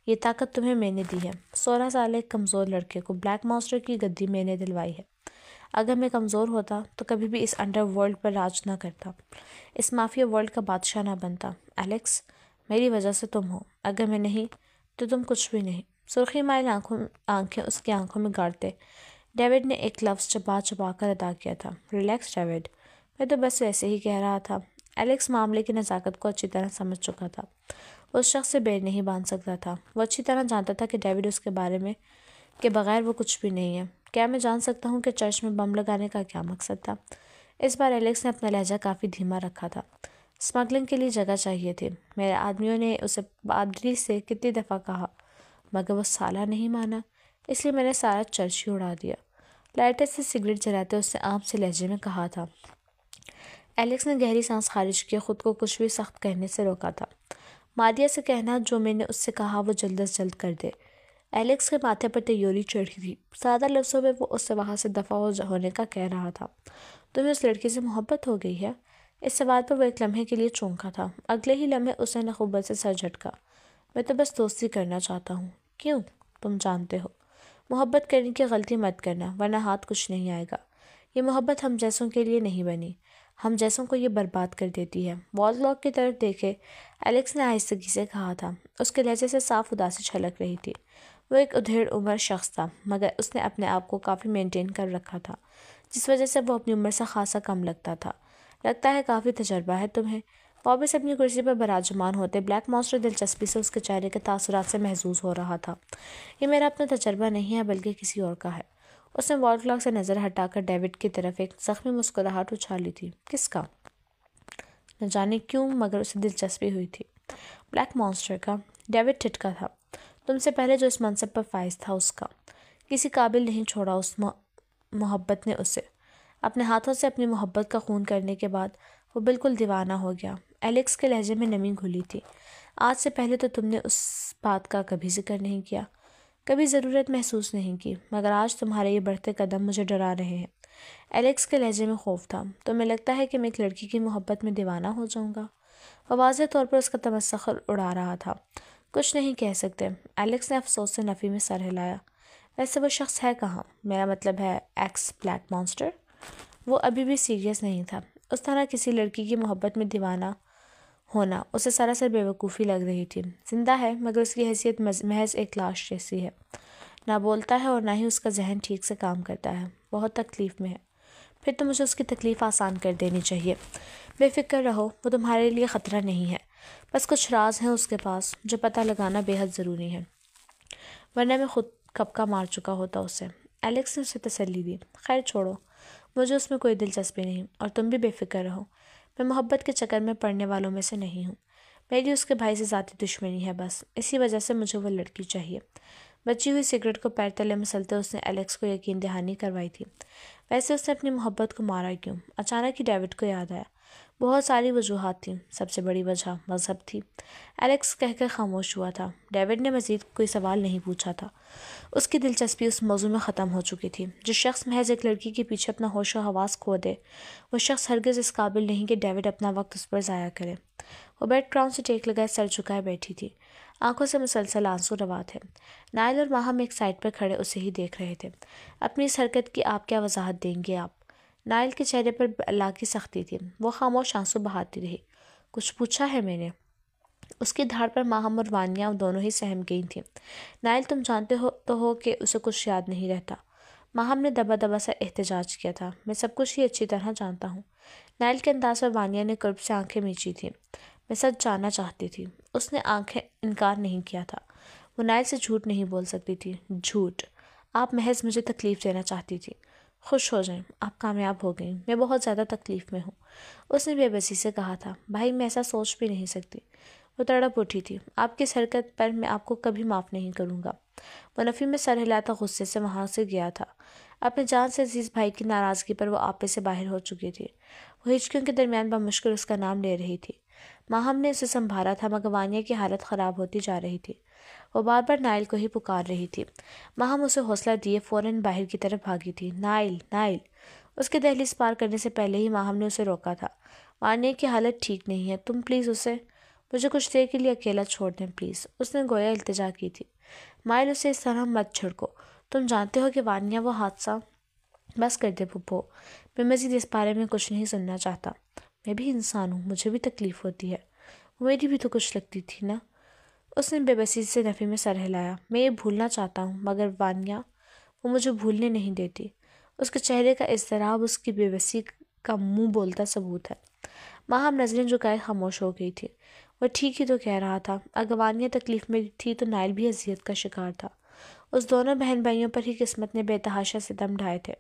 S1: یہ طاقت تمہیں میں نے دی ہے۔ 16 سال ایک کمزور لڑکے کو بلیک مانسٹر کی گدی میں نے دلوائی ہے۔ اگر میں کمزور ہوتا تو کبھی بھی اس انڈر ورلڈ پر راج نہ کرتا، اس مافیا ورلڈ کا بادشاہ نہ بنتا۔ الیکس، میری وجہ سے تم ہو، اگر میں نہیں تو تم کچھ بھی نہیں۔ سرخی مائل آنکھیں اس کی آنکھوں میں گاڑتے ڈیوڈ نے ایک لفظ چبا چبا کر ادا کیا تھا۔ ریلیکس ڈیوڈ، میں تو بس ویسے ہی کہہ رہا تھا۔ الیکس معاملے کی نزاکت کو اچھی طرح سمجھ چکا تھا، وہ اس شخص سے بیر نہیں باندھ سکتا تھا۔ وہ اچھی طرح جانتا تھا کہ ڈیوڈ اس کے بارے میں کے بغیر وہ کچھ بھی نہیں ہے۔ کیا میں جان سکتا ہوں کہ چرچ میں بم لگانے کا کیا مقصد تھا؟ اس بار الیکس نے اپنا لہجہ کافی دھیما رکھا تھا۔ اسمگلنگ کے لیے جگہ چاہیے تھی۔ میرے آدمیوں نے اسے پادری سے کتنی دفعہ کہا، مگر وہ سالہ نہیں مانا، اس لیے میں نے سارا چرچ ہی اڑا دیا۔ لائٹر سے سگریٹ جلاتے اس نے عام سے لہجے میں کہا تھا۔ الیکس نے گہری سانس خارج کی، خود کو کچھ بھی سخت کہنے سے روکا تھا۔ ماریا سے کہنا جو میں نے اس سے کہا وہ جلد از جلد کر دے۔ الیکس کے ماتھے پر تیوری چڑھی تھی۔ سادہ لفظوں میں وہ اس سے وہاں سے دفع ہونے کا کہہ رہا تھا۔ تمہیں اس لڑکی سے محبت ہو گئی ہے؟ اس سوال پر وہ ایک لمحے کے لیے چونکا تھا، اگلے ہی لمحے اس نے نخوت سے سر جھٹکا۔ میں تو بس دوستی کرنا چاہتا ہوں۔ کیوں؟ تم جانتے ہو۔ محبت کرنے کی غلطی مت کرنا، ورنہ ہاتھ کچھ نہیں آئے گا۔ یہ محبت ہم جیسوں کے لیے نہیں بنی، ہم جیسوں کو یہ برباد کر دیتی ہے۔ وال کلاک کی طرف دیکھے الیکس نے آہستگی سے کہا تھا، اس کے لہجے سے صاف اداسی چھلک رہی تھی۔ وہ ایک ادھیڑ عمر شخص تھا، مگر اس نے اپنے آپ کو کافی مینٹین کر رکھا تھا، جس وجہ سے وہ اپنی عمر سے خاصا کم لگتا تھا۔ لگتا ہے کافی تجربہ ہے تمہیں۔ واپس اپنی کرسی پر براجمان ہوتے بلیک مانسٹر دلچسپی سے اس کے چہرے کے تاثرات سے محظوظ ہو رہا تھا۔ یہ میرا اپنا تجربہ نہیں ہے بلکہ کسی اور کا ہے۔ اس نے وال کلاک سے نظر ہٹا کر ڈیوڈ کی طرف ایک زخمی مسکراہٹ اچھالی تھی۔ کس کا؟ نہ جانے کیوں مگر اسے دلچسپی ہوئی تھی۔ بلیک مانسٹر کا۔ ڈیوڈ ٹھٹکا تھا۔ تم سے پہلے جو اس منصب پر فائز تھا اس کا۔ کسی قابل نہیں چھوڑا اس محبت نے اسے۔ اپنے ہاتھوں سے اپنی محبت کا خون کرنے کے بعد وہ بالکل دیوانہ ہو گیا۔ الیکس کے لہجے میں نمی گھلی تھی۔ آج سے پہلے تو تم نے اس بات کا کبھی ذکر نہیں کیا، کبھی ضرورت محسوس نہیں کی، مگر آج تمہارے یہ بڑھتے قدم مجھے ڈرا رہے ہیں۔ الیکس کے لہجے میں خوف تھا۔ تمہیں لگتا ہے کہ میں ایک لڑکی کی محبت میں دیوانہ ہو جاؤں گا؟ وہ واضح طور پر اس کا تمسخر اڑا رہا تھا۔ کچھ نہیں کہہ سکتے۔ الیکس نے افسوس سے نفی میں سر ہلایا۔ ویسے وہ شخص ہے کہاں؟ میرا مطلب ہے ایکس بلیک مانسٹر۔ وہ ابھی بھی سیریس نہیں تھا۔ اس طرح کسی لڑکی کی محبت میں دیوانہ ہونا اسے سراسر بے وقوفی لگ رہی تھی۔ زندہ ہے مگر اس کی حیثیت محض ایک لاش جیسی ہے۔ نہ بولتا ہے اور نہ ہی اس کا ذہن ٹھیک سے کام کرتا ہے۔ بہت تکلیف میں ہے۔ پھر تو مجھے اس کی تکلیف آسان کر دینی چاہیے۔ بے فکر رہو، وہ تمہارے لیے خطرہ نہیں ہے۔ بس کچھ راز ہیں اس کے پاس جو پتہ لگانا بے حد ضروری ہے، ورنہ میں خود کپکا مار چکا ہوتا اسے۔ الیکس نے اسے تسلی دی۔ خیر چھوڑو، مجھے اس میں کوئی دلچسپی نہیں، اور تم بھی بے فکر رہو۔ میں محبت کے چکر میں پڑنے والوں میں سے نہیں ہوں۔ میری اس کے بھائی سے ذاتی دشمنی ہے بس، اسی وجہ سے مجھے وہ لڑکی چاہیے۔ بچی ہوئی سگریٹ کو پیر تلے مسلتے اس نے الیکس کو یقین دہانی کروائی تھی۔ ویسے اس نے اپنی محبت کو مارا کیوں؟ اچانک ہی ڈیوڈ کو یاد آیا۔ بہت ساری وجوہات تھیں، سب سے بڑی وجہ مذہب تھی۔ الیکس کہہ کر خاموش ہوا تھا۔ ڈیوڈ نے مزید کوئی سوال نہیں پوچھا تھا۔ اس کی دلچسپی اس موضوع میں ختم ہو چکی تھی۔ جو شخص محض ایک لڑکی کے پیچھے اپنا ہوش و حواس کھو دے، وہ شخص ہرگز اس قابل نہیں کہ ڈیوڈ اپنا وقت اس پر ضائع کرے۔ وہ بیڈ کراؤن سے ٹیک لگائے سر جھکائے بیٹھی تھی، آنکھوں سے مسلسل آنسو روا تھے۔ نائل اور ماہم ایک سائڈ پر کھڑے اسے ہی دیکھ رہے تھے۔ اپنی اس حرکت کی آپ کیا وضاحت دیں گے آپ؟ نائل کے چہرے پر اللہ کی سختی تھی۔ وہ خاموش آنسو بہاتی رہی۔ کچھ پوچھا ہے میں نے؟ اس کی دھاڑ پر ماہم اور وانیہ دونوں ہی سہم گئی تھیں۔ نائل تم جانتے ہو کہ اسے کچھ یاد نہیں رہتا۔ ماہم نے دبا دبا سا احتجاج کیا تھا۔ میں سب کچھ ہی اچھی طرح جانتا ہوں۔ نائل کے انداز پر وانیہ نے قرب سے آنکھیں میچی تھیں۔ میں سچ جاننا چاہتی تھی۔ اس نے آنکھیں انکار نہیں کیا تھا۔ وہ نائل سے جھوٹ نہیں بول سکتی تھی۔ جھوٹ؟ آپ محض مجھے تکلیف دینا چاہتی تھی۔ خوش ہو جائیں، آپ کامیاب ہو گئیں، میں بہت زیادہ تکلیف میں ہوں، اس نے بے بسی سے کہا تھا۔ بھائی میں ایسا سوچ بھی نہیں سکتی۔ وہ تڑپ اٹھی تھی۔ آپ کی اس حرکت پر میں آپ کو کبھی معاف نہیں کروں گا۔ منفی میں سر ہلاتا غصے سے وہاں سے گیا تھا۔ اپنے جان سے عزیز بھائی کی ناراضگی پر وہ آپے سے باہر ہو چکی تھی۔ وہ ہچکیوں کے درمیان بمشکل اس کا نام لے رہی تھی۔ ماہم نے اسے سنبھالا تھا مگر وانیہ کی حالت خراب ہوتی جا رہی تھی۔ وہ بار بار نائل کو ہی پکار رہی تھی۔ ماہم اسے حوصلہ دیے فوراً باہر کی طرف بھاگی تھی۔ Nile, Nile! اس کے دہلیز پار کرنے سے پہلے ہی ماہم نے اسے روکا تھا۔ وانیہ کی حالت ٹھیک نہیں ہے، تم پلیز اسے مجھے کچھ دیر کے لیے اکیلا چھوڑ دیں پلیز، اس نے گویا التجا کی تھی۔ مائل اسے اس طرح مت چھڑکو، تم جانتے ہو کہ وانیہ وہ حادثہ… بس کر دے پھپھو، میں مزید اس بارے میں کچھ نہیں سننا چاہتا۔ میں بھی انسان ہوں، مجھے بھی تکلیف ہوتی ہے، وہ میری بھی تو کچھ لگتی تھی نا۔ اس نے بے بسی سے نفی میں سر ہلایا۔ میں یہ بھولنا چاہتا ہوں مگر وانیہ وہ مجھے بھولنے نہیں دیتی۔ اس کے چہرے کا اضطراب اس کی بے بسی کا منہ بولتا ثبوت ہے۔ ماہم نظریں جھکائے خاموش ہو گئی تھی۔ وہ ٹھیک ہی تو کہہ رہا تھا۔ اگر وانیہ تکلیف میں تھی تو نائل بھی اذیت کا شکار تھا۔ اس دونوں بہن بھائیوں پر ہی قسمت نے بے تحاشا ستم ڈھائے تھے۔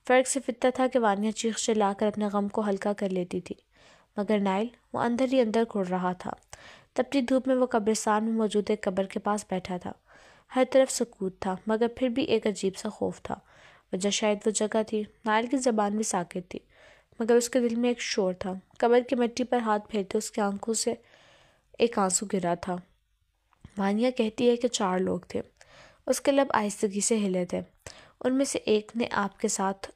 S1: فرق صرف اتنا تھا کہ وانیہ چیخ چلا کر اپنے غم کو ہلکا کر لیتی تھی مگر نائل وہ اندر ہی اندر کڑ رہا تھا۔ تپتی دھوپ میں وہ قبرستان میں موجود ایک قبر کے پاس بیٹھا تھا۔ ہر طرف سکوت تھا مگر پھر بھی ایک عجیب سا خوف تھا۔ وجہ شاید وہ جگہ تھی۔ نائل کی زبان بھی ساکت تھی مگر اس کے دل میں ایک شور تھا۔ قبر کی مٹی پر ہاتھ پھیرتے اس کی آنکھوں سے ایک آنسو گرا تھا۔ وانیہ کہتی ہے کہ 4 لوگ تھے۔ اس کے لب آہستگی سے ہلے تھے۔ ان میں سے ایک نے آپ کے ساتھ…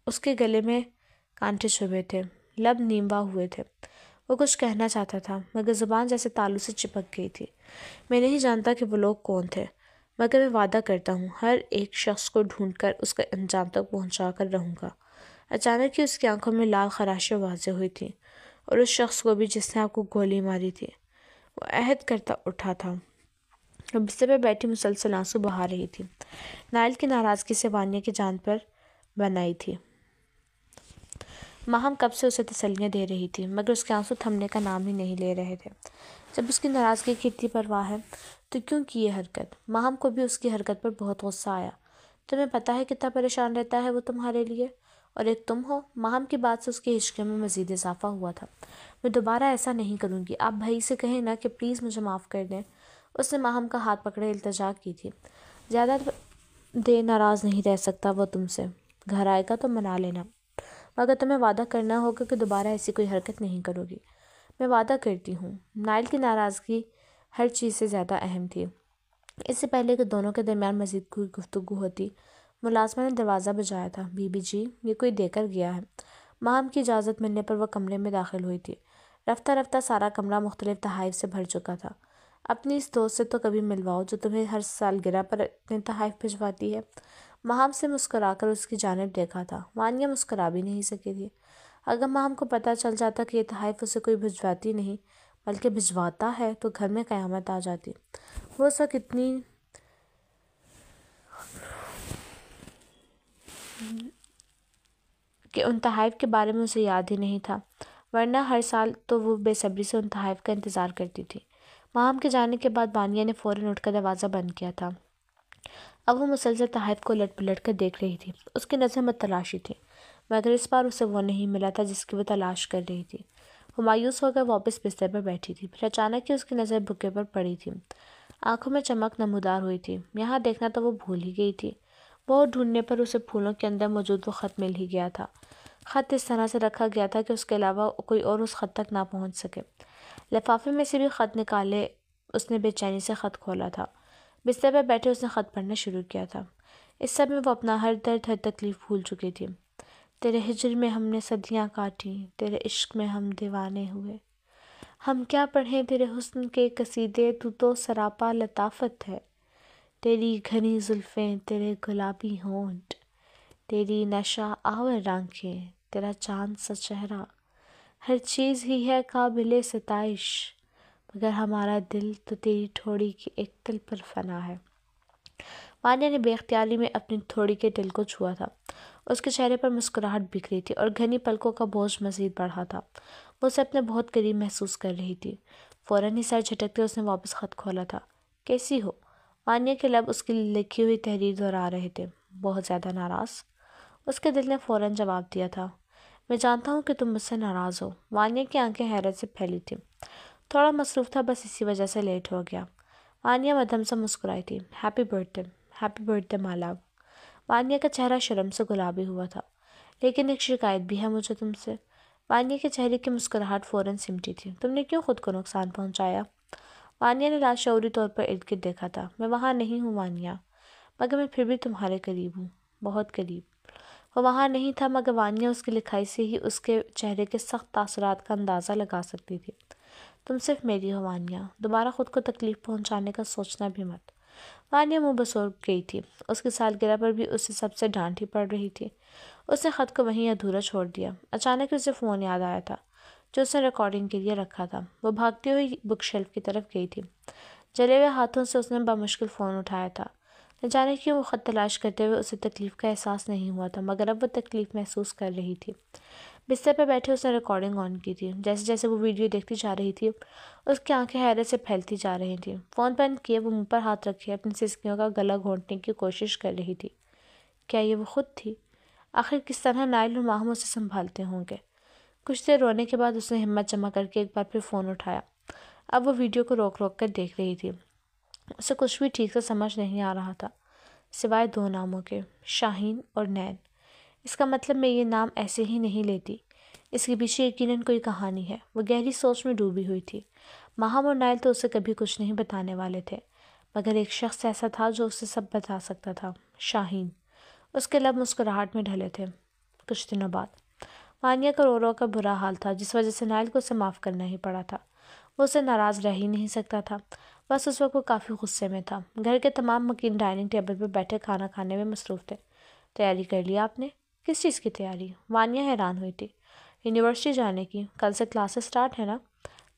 S1: اس کے گلے میں کانٹے چبھے تھے، لب نیموا ہوئے تھے۔ وہ کچھ کہنا چاہتا تھا مگر زبان جیسے تالو سے چپک گئی تھی۔ میں نہیں جانتا کہ وہ لوگ کون تھے مگر میں وعدہ کرتا ہوں ہر ایک شخص کو ڈھونڈ کر اس کے انجام تک پہنچا کر رہوں گا۔ اچانک ہی اس کی آنکھوں میں لال خراشیں واضح ہوئی تھیں اور اس شخص کو بھی جس نے آپ کو گولی ماری تھی۔ وہ عہد کرتا اٹھا تھا۔ وہ بستر پر بیٹھی مسلسل آنسو بہا رہی تھی۔ نائل کی ناراضگی سے وانیہ کی جان پر بن آئی تھی۔ ماہم کب سے اسے تسلیاں دے رہی تھی مگر اس کے آنسو تھمنے کا نام ہی نہیں لے رہے تھے۔ جب اس کی ناراضگی کی اتنی پرواہ ہے تو کیوں کی یہ حرکت؟ ماہم کو بھی اس کی حرکت پر بہت غصہ آیا۔ تمہیں پتہ ہے کتنا پریشان رہتا ہے وہ تمہارے لیے، اور ایک تم ہو۔ ماہم کی بات سے اس کی ہچکیوں میں مزید اضافہ ہوا تھا۔ میں دوبارہ ایسا نہیں کروں گی، آپ بھائی سے کہیں نا کہ پلیز مجھے معاف کر دیں۔ اس نے ماہم کا ہاتھ پکڑے التجا کی تھی۔ زیادہ دیر ناراض نہیں رہ سکتا وہ تم سے، گھر آئے گا تو منا لینا مگر تمہیں وعدہ کرنا ہوگا کہ دوبارہ ایسی کوئی حرکت نہیں کرو گی۔ میں وعدہ کرتی ہوں۔ نائل کی ناراضگی ہر چیز سے زیادہ اہم تھی۔ اس سے پہلے کہ دونوں کے درمیان مزید کوئی گفتگو ہوتی ملازمہ نے دروازہ بجایا تھا۔ بی بی جی، یہ کوئی دے کر گیا ہے۔ ماہم کی اجازت ملنے پر وہ کمرے میں داخل ہوئی تھی۔ رفتہ رفتہ سارا کمرہ مختلف تحائف سے بھر چکا تھا۔ اپنی اس دوست سے تو کبھی ملواؤ جو تمہیں ہر سالگرہ پر اتنے تحائف بھجواتی ہے۔ ماہم سے مسکرا کر اس کی جانب دیکھا تھا۔ وانیہ مسکرا بھی نہیں سکی تھی۔ اگر ماہم کو پتہ چل جاتا کہ یہ تحائف اسے کوئی بھجواتی نہیں بلکہ بھجواتا ہے تو گھر میں قیامت آ جاتی۔ وہ اس وقت اتنی کہ ان تحائف کے بارے میں اسے یاد ہی نہیں تھا، ورنہ ہر سال تو وہ بے صبری سے ان تحائف کا انتظار کرتی تھی۔ ماہم کے جانے کے بعد وانیہ نے فوراً اٹھ کر دروازہ بند کیا تھا۔ اب وہ مسلسل تحائف کو الٹ پلٹ کر دیکھ رہی تھی۔ اس کی نظریں متلاشی تھیں مگر اس بار اسے وہ نہیں ملا تھا جس کی وہ تلاش کر رہی تھی۔ وہ مایوس ہو کر واپس بستر پر بیٹھی تھی۔ پھر اچانک ہی اس کی نظر بکے پر پڑی تھی۔ آنکھوں میں چمک نمودار ہوئی تھی۔ یہاں دیکھنا تو وہ بھول ہی گئی تھی۔ بہت ڈھونڈنے پر اسے پھولوں کے اندر موجود وہ خط مل ہی گیا تھا۔ خط اس طرح سے رکھا گیا تھا کہ اس کے علاوہ کوئی اور اس خط تک نہ پہنچ سکے۔ لفافے میں سے بھی خط نکالے اس نے بے چینی سے خط کھولا تھا۔ بستر پر بیٹھے اس نے خط پڑھنا شروع کیا تھا۔ اس سب میں وہ اپنا ہر درد ہر تکلیف بھول چکی تھی۔ تیرے ہجر میں ہم نے صدیاں کاٹیں، تیرے عشق میں ہم دیوانے ہوئے۔ ہم کیا پڑھیں تیرے حسن کے قصیدے، تو سراپا لطافت ہے۔ تیری گھنی زلفیں، تیرے گلابی ہونٹ، تیری نشہ آور آنکھیں، تیرا چاند سا چہرہ، ہر چیز ہی ہے قابل ستائش۔ مگر ہمارا دل تو تیری تھوڑی کی ایک دل پر فنا ہے۔ وانیہ نے بے اختیاری میں اپنی تھوڑی کے دل کو چھوا تھا۔ اس کے چہرے پر مسکراہٹ بکھ رہی تھی اور گھنی پلکوں کا بوجھ مزید بڑھا تھا۔ وہ اسے اپنے بہت قریب محسوس کر رہی تھی۔ فوراً ہی سر جھٹکتے اس نے واپس خط کھولا تھا۔ کیسی ہو؟ وانیہ کے لب اس کی لکھی ہوئی تحریر دہرا رہے تھے۔ بہت زیادہ ناراض؟ اس کے دل نے فوراً جواب دیا تھا۔ میں جانتا ہوں کہ تم مجھ سے ناراض ہو۔ وانیہ کی آنکھیں حیرت سے پھیلی تھیں۔ تھوڑا مصروف تھا، بس اسی وجہ سے لیٹ ہو گیا۔ وانیہ مدھم سے مسکرائی تھی۔ ہیپی برتھ ڈے مائی لو۔ وانیہ کا چہرہ شرم سے گلابی ہوا تھا۔ لیکن ایک شکایت بھی ہے مجھے تم سے۔ وانیہ کے چہرے کی مسکراہٹ فوراً سمٹی تھی۔ تم نے کیوں خود کو نقصان پہنچایا؟ وانیہ نے لاشعوری طور پر ارد گرد دیکھا تھا۔ میں وہاں نہیں ہوں وانیہ، مگر میں پھر بھی تمہارے قریب ہوں، بہت قریب۔ وہ وہاں نہیں تھا، مگر وانیہ اس کی لکھائی سے ہی اس کے چہرے کے سخت تاثرات کا اندازہ لگا سکتی تھی۔ تم صرف میری ہو وانیہ، دوبارہ خود کو تکلیف پہنچانے کا سوچنا بھی مت۔ وانیہ منہ بسور گئی تھی۔ اس کی سالگرہ پر بھی اسے سب سے ڈانٹ ہی پڑ رہی تھی۔ اس نے خط کو وہیں ادھورا چھوڑ دیا۔ اچانک اسے فون یاد آیا تھا جو اس نے ریکارڈنگ کے لیے رکھا تھا۔ وہ بھاگتی ہوئی بک شیلف کی طرف گئی تھی۔ جلے ہوئے ہاتھوں سے اس نے بمشکل فون اٹھایا تھا۔ نہ جانے کیوں وہ خط تلاش کرتے ہوئے اسے تکلیف کا احساس نہیں ہوا تھا، مگر اب وہ تکلیف محسوس کر رہی تھی۔ بستر پر بیٹھے اس نے ریکارڈنگ آن کی تھی۔ جیسے جیسے وہ ویڈیو دیکھتی جا رہی تھی اس کی آنکھیں حیرت سے پھیلتی جا رہی تھیں۔ فون بند کیے وہ منہ پر ہاتھ رکھے اپنی سسکیوں کا گلا گھونٹنے کی کوشش کر رہی تھی۔ کیا یہ وہ خود تھی؟ آخر کس طرح نائل اور ماہم اسے سنبھالتے ہوں گے؟ کچھ دیر رونے کے بعد اس نے ہمت جمع کر کے ایک بار پھر فون اٹھایا۔ اب وہ ویڈیو کو روک روک کر دیکھ رہی تھی۔ اسے کچھ بھی ٹھیک سے سمجھ نہیں آ رہا تھا سوائے دو ناموں کے، شاہین اور نیل۔ اس کا مطلب میں یہ نام ایسے ہی نہیں لیتی، اس کے پیچھے یقیناً کوئی کہانی ہے۔ وہ گہری سوچ میں ڈوبی ہوئی تھی۔ ماہم اور نائل تو اسے کبھی کچھ نہیں بتانے والے تھے، مگر ایک شخص ایسا تھا جو اسے سب بتا سکتا تھا، شاہین۔ اس کے لب مسکراہٹ میں ڈھلے تھے۔ کچھ دنوں بعد وانیہ کا رو رو کا برا حال تھا، جس وجہ سے نائل کو اسے معاف کرنا ہی پڑا تھا۔ وہ اسے ناراض رہ ہی نہیں سکتا تھا۔ بس اس وقت وہ کافی غصے میں تھا۔ گھر کے تمام مکین ڈائننگ ٹیبل پر بیٹھے کھانا کھانے میں مصروف تھے۔ تیاری کر لی آپ نے؟ کس چیز کی تیاری؟ وانیہ حیران ہوئی تھی۔ یونیورسٹی جانے کی، کل سے کلاسز سٹارٹ ہے نا؟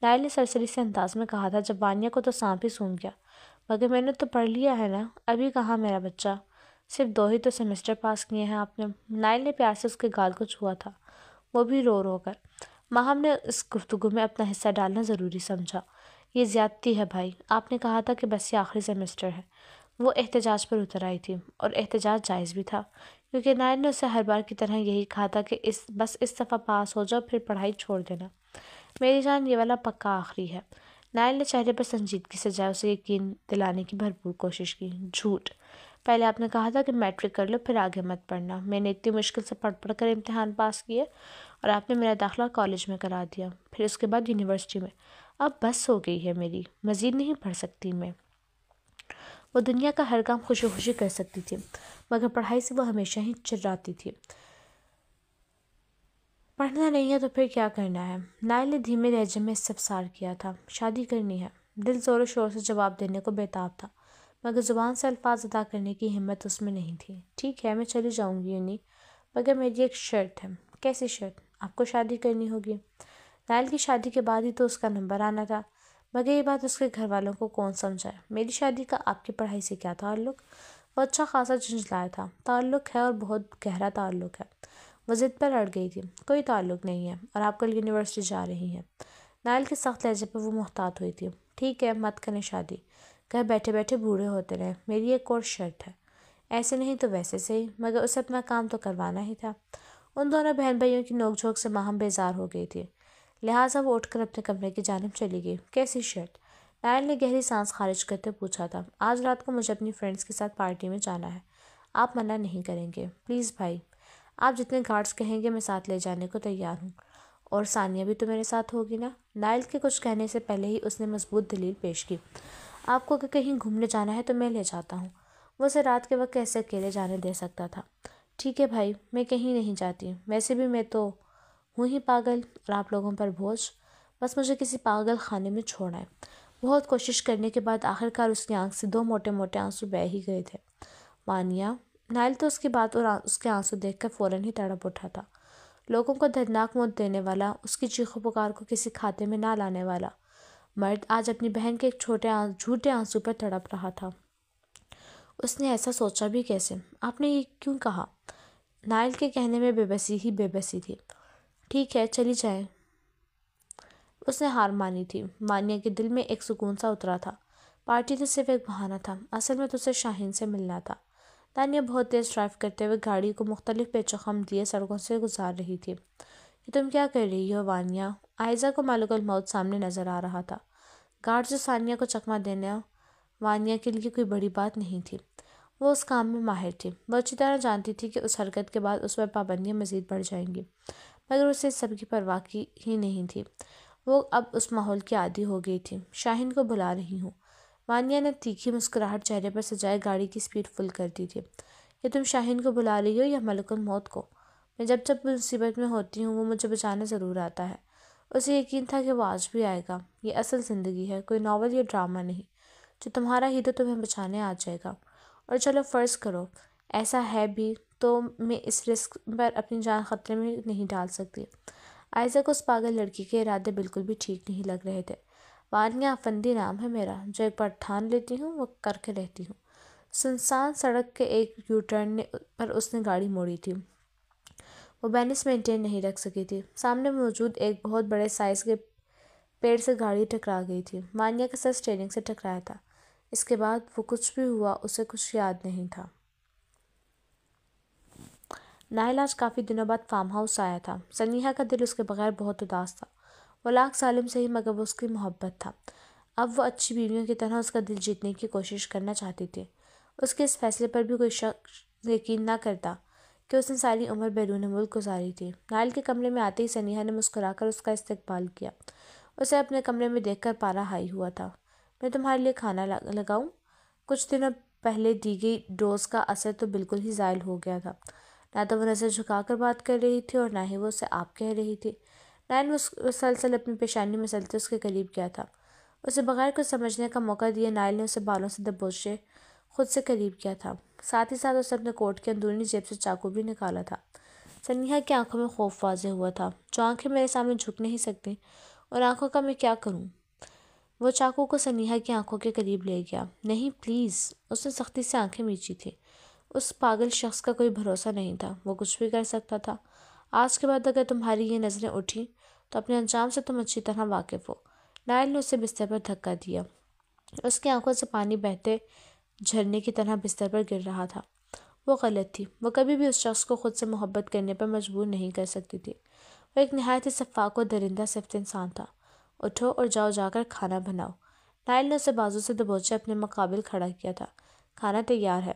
S1: نائل نے سرسری سے انداز میں کہا تھا جب وانیہ کو تو سانپ ہی سونگھ گیا۔ مگر میں نے تو پڑھ لیا ہے نا، ابھی کہاں میرا بچہ، صرف 2 ہی تو سیمسٹر پاس کیے ہیں آپ نے۔ نائل نے پیار سے اس کے گال کو چھوا تھا، وہ بھی رو رو کر۔ ماہم نے اس گفتگو میں اپنا حصہ ڈالنا ضروری سمجھا۔ یہ زیادتی ہے بھائی، آپ نے کہا تھا کہ بس یہ آخری سیمسٹر ہے۔ وہ احتجاج پر اتر آئی تھی، اور احتجاج جائز بھی تھا، کیونکہ نائل نے اسے ہر بار کی طرح یہی کہا تھا کہ بس اس دفعہ پاس ہو جاؤ، پھر پڑھائی چھوڑ دینا۔ میری جان، یہ والا پکا آخری ہے۔ نائل نے چہرے پر سنجیدگی سے جائے اسے یقین دلانے کی بھرپور کوشش کی۔ جھوٹ، پہلے آپ نے کہا تھا کہ میٹرک کر لو پھر آگے مت پڑھنا۔ میں نے اتنی مشکل سے پڑھ پڑھ کر امتحان پاس کیے، اور آپ نے میرا داخلہ کالج میں کرا دیا، پھر اس کے بعد یونیورسٹی میں۔ اب بس ہو گئی ہے میری، مزید نہیں پڑھ سکتی میں۔ وہ دنیا کا ہر کام خوشی خوشی کر سکتی تھی، مگر پڑھائی سے وہ ہمیشہ ہی چراتی تھی۔ پڑھنا نہیں ہے تو پھر کیا کرنا ہے؟ نائل نے دھیمے لہجے میں استفسار کیا تھا۔ شادی کرنی ہے۔ دل زور و شور سے جواب دینے کو بےتاب تھا، مگر زبان سے الفاظ ادا کرنے کی ہمت اس میں نہیں تھی۔ ٹھیک ہے، میں چلی جاؤں گی یونی، مگر میری ایک شرط ہے۔ کیسی شرط؟ آپ کو شادی کرنی ہوگی۔ نائل کی شادی کے بعد ہی تو اس کا نمبر آنا تھا، مگر یہ بات اس کے گھر والوں کو کون سمجھائے؟ میری شادی کا آپ کی پڑھائی سے کیا تعلق؟ وہ اچھا خاصا جھنجھلایا تھا۔ تعلق ہے، اور بہت گہرا تعلق ہے۔ وہ ضد پر اڑ گئی تھی۔ کوئی تعلق نہیں ہے، اور آپ کل یونیورسٹی جا رہی ہیں۔ نائل کے سخت لہجے پر وہ محتاط ہوئی تھی۔ ٹھیک ہے، مت کریں شادی، گھر بیٹھے بیٹھے بوڑھے ہوتے رہیں۔ میری ایک اور شرط ہے، ایسے نہیں تو ویسے سے ہی، مگر اسے اپنا کام تو کروانا ہی تھا۔ ان دونوں بہن بھائیوں کی نوک جھوک سے ماہم بیزار ہو گئی تھی، لہٰذا وہ اٹھ کر اپنے کمرے کی جانب چلی گئی۔ کیسی شرط؟ نائل نے گہری سانس خارج کرتے پوچھا تھا۔ آج رات کو مجھے اپنی فرینڈز کے ساتھ پارٹی میں جانا ہے، آپ منع نہیں کریں گے؟ پلیز بھائی، آپ جتنے گارڈز کہیں گے میں ساتھ لے جانے کو تیار ہوں، اور ثانیہ بھی تو میرے ساتھ ہوگی نا؟ نائل کے کچھ کہنے سے پہلے ہی اس نے مضبوط دلیل پیش کی۔ آپ کو اگر کہیں گھومنے جانا ہے تو میں لے جاتا ہوں۔ وہ اسے رات کے وقت کیسے اکیلے جانے دے سکتا تھا؟ ٹھیک ہے بھائی، میں کہیں نہیں جاتی، ویسے بھی میں تو ہوں ہی پاگل، اور آپ لوگوں پر بوجھ، بس مجھے کسی پاگل خانے میں چھوڑنا ہے۔ بہت کوشش کرنے کے بعد آخرکار اس کی آنکھ سے 2 موٹے موٹے آنسو بہہ ہی گئے تھے۔ وانیہ؟ نائل تو اس کی بات اور اس کے آنسو دیکھ کر فوراً ہی تڑپ اٹھا تھا۔ لوگوں کو دردناک موت دینے والا، اس کی چیخو پکار کو کسی کھاتے میں نہ لانے والا، مرد آج اپنی بہن کے ایک جھوٹے آنسو پر تڑپ رہا تھا۔ اس نے ایسا سوچا بھی کیسے؟ آپ نے یہ کیوں کہا؟ نائل کے کہنے میں بے بسی ہی بے بسی تھی۔ ٹھیک ہے، چلی جائیں۔ اس نے ہار مانی تھی۔ مانیہ کے دل میں ایک سکون سا اترا تھا۔ پارٹی تو صرف ایک بہانہ تھا، اصل میں تو اسے شاہین سے ملنا تھا۔ تانیہ بہت تیز ڈرائیو کرتے ہوئے گاڑی کو مختلف پیچ و خم دیے سڑکوں سے گزار رہی تھی۔ یہ تم کیا کر رہی ہو وانیہ؟ عائزہ کو ملک الموت سامنے نظر آ رہا تھا۔ گارڈ سے ثانیہ کو چکمہ دینا وانیہ کے لیے کوئی بڑی بات نہیں تھی۔ وہ اس کام میں ماہر تھی۔ وہ اچھی طرح جانتی تھی کہ اس حرکت کے بعد اس پر پابندیاں مزید بڑھ جائیں گی، مگر اسے اس سب کی پرواہ ہی نہیں تھی۔ وہ اب اس ماحول کی عادی ہو گئی تھی۔ شاہین کو بلا رہی ہوں۔ وانیہ نے تیکھی مسکراہٹ چہرے پر سجائے گاڑی کی سپیڈ فل کر دی تھی۔ یہ تم شاہین کو بلا رہی ہو یا ملک الموت کو؟ میں جب مصیبت میں ہوتی ہوں وہ مجھے بچانے ضرور آتا ہے۔ اسے یقین تھا کہ وہ آج بھی آئے گا۔ یہ اصل زندگی ہے، کوئی ناول یا ڈرامہ نہیں۔ جو تمہارا ہیرو تمہیں بچانے آ جائے گا۔ اور چلو فرض کرو ایسا ہے بھی تو میں اس رسک پر اپنی جان خطرے میں نہیں ڈال سکتی۔ عائزہ کو اس پاگل لڑکی کے ارادے بالکل بھی ٹھیک نہیں لگ رہے تھے۔ وانیہ افندی نام ہے میرا، جو ایک بار ٹھان لیتی ہوں وہ کر کے رہتی ہوں۔ سنسان سڑک کے ایک یو ٹرن پر اس نے گاڑی موڑی تھی۔ وہ بیلنس مینٹین نہیں رکھ سکی تھی۔ سامنے موجود ایک بہت بڑے سائز کے پیڑ سے گاڑی ٹکرا گئی تھی۔ وانیہ کا سر اسٹیئرنگ سے ٹکرایا تھا۔ اس کے بعد وہ کچھ بھی ہوا اسے کچھ یاد نہیں تھا۔ نائل آج کافی دنوں بعد فارم ہاؤس آیا تھا۔ سنیہا کا دل اس کے بغیر بہت اداس تھا۔ وہ لاکھ ظالم سے ہی مگر وہ اس کی محبت تھا۔ اب وہ اچھی بیویوں کی طرح اس کا دل جیتنے کی کوشش کرنا چاہتی تھی۔ اس کے اس فیصلے پر بھی کوئی شخص یقین نہ کرتا کہ اس نے ساری عمر بیرون ملک گزاری تھی۔ نائل کے کمرے میں آتے ہی سنیہا نے مسکرا کر اس کا استقبال کیا۔ اسے اپنے کمرے میں دیکھ کر پارا ہائی ہوا تھا۔ میں تمہارے لیے کھانا لگاؤں؟ کچھ دنوں پہلے دی گئی ڈوز کا اثر تو بالکل ہی زائل ہو گیا تھا۔ نہ تو وہ نظر جھکا کر بات کر رہی تھی اور نہ ہی وہ اسے آپ کہہ رہی تھی۔ نائل مسلسل اپنی پیشانی مسلتے اس کے قریب گیا تھا۔ اسے بغیر کچھ سمجھنے کا موقع دیے نائل نے اسے بالوں سے دبوچے خود سے قریب کیا تھا۔ ساتھ ہی ساتھ اسے اپنے کوٹ کی اندرونی جیب سے چاقو بھی نکالا تھا۔ سنیہا کی آنکھوں میں خوف واضح ہوا تھا۔ جو آنکھیں میرے سامنے جھک نہیں سکتی اور آنکھوں کا میں کیا کروں؟ وہ چاقو کو سنیہا کی آنکھوں کے قریب لے گیا۔ نہیں پلیز۔ اس نے سختی سے آنکھیں میچی تھیں۔ اس پاگل شخص کا کوئی بھروسہ نہیں تھا، وہ کچھ بھی کر سکتا تھا۔ آج کے بعد اگر تمہاری یہ نظریں اٹھیں تو اپنے انجام سے تم اچھی طرح واقف ہو۔ نائل نے اسے بستر پر دھکا دیا۔ اس کی آنکھوں سے پانی بہتے جھرنے کی طرح بستر پر گر رہا تھا۔ وہ غلط تھی۔ وہ کبھی بھی اس شخص کو خود سے محبت کرنے پر مجبور نہیں کر سکتی تھی۔ وہ ایک نہایت ہی سفاک و درندہ صفت انسان تھا۔ اٹھو اور جا کر کھانا بناؤ۔ نائل نے اسے بازو سے دبوچے اپنے مقابل کھڑا کیا تھا۔ کھانا تیار ہے۔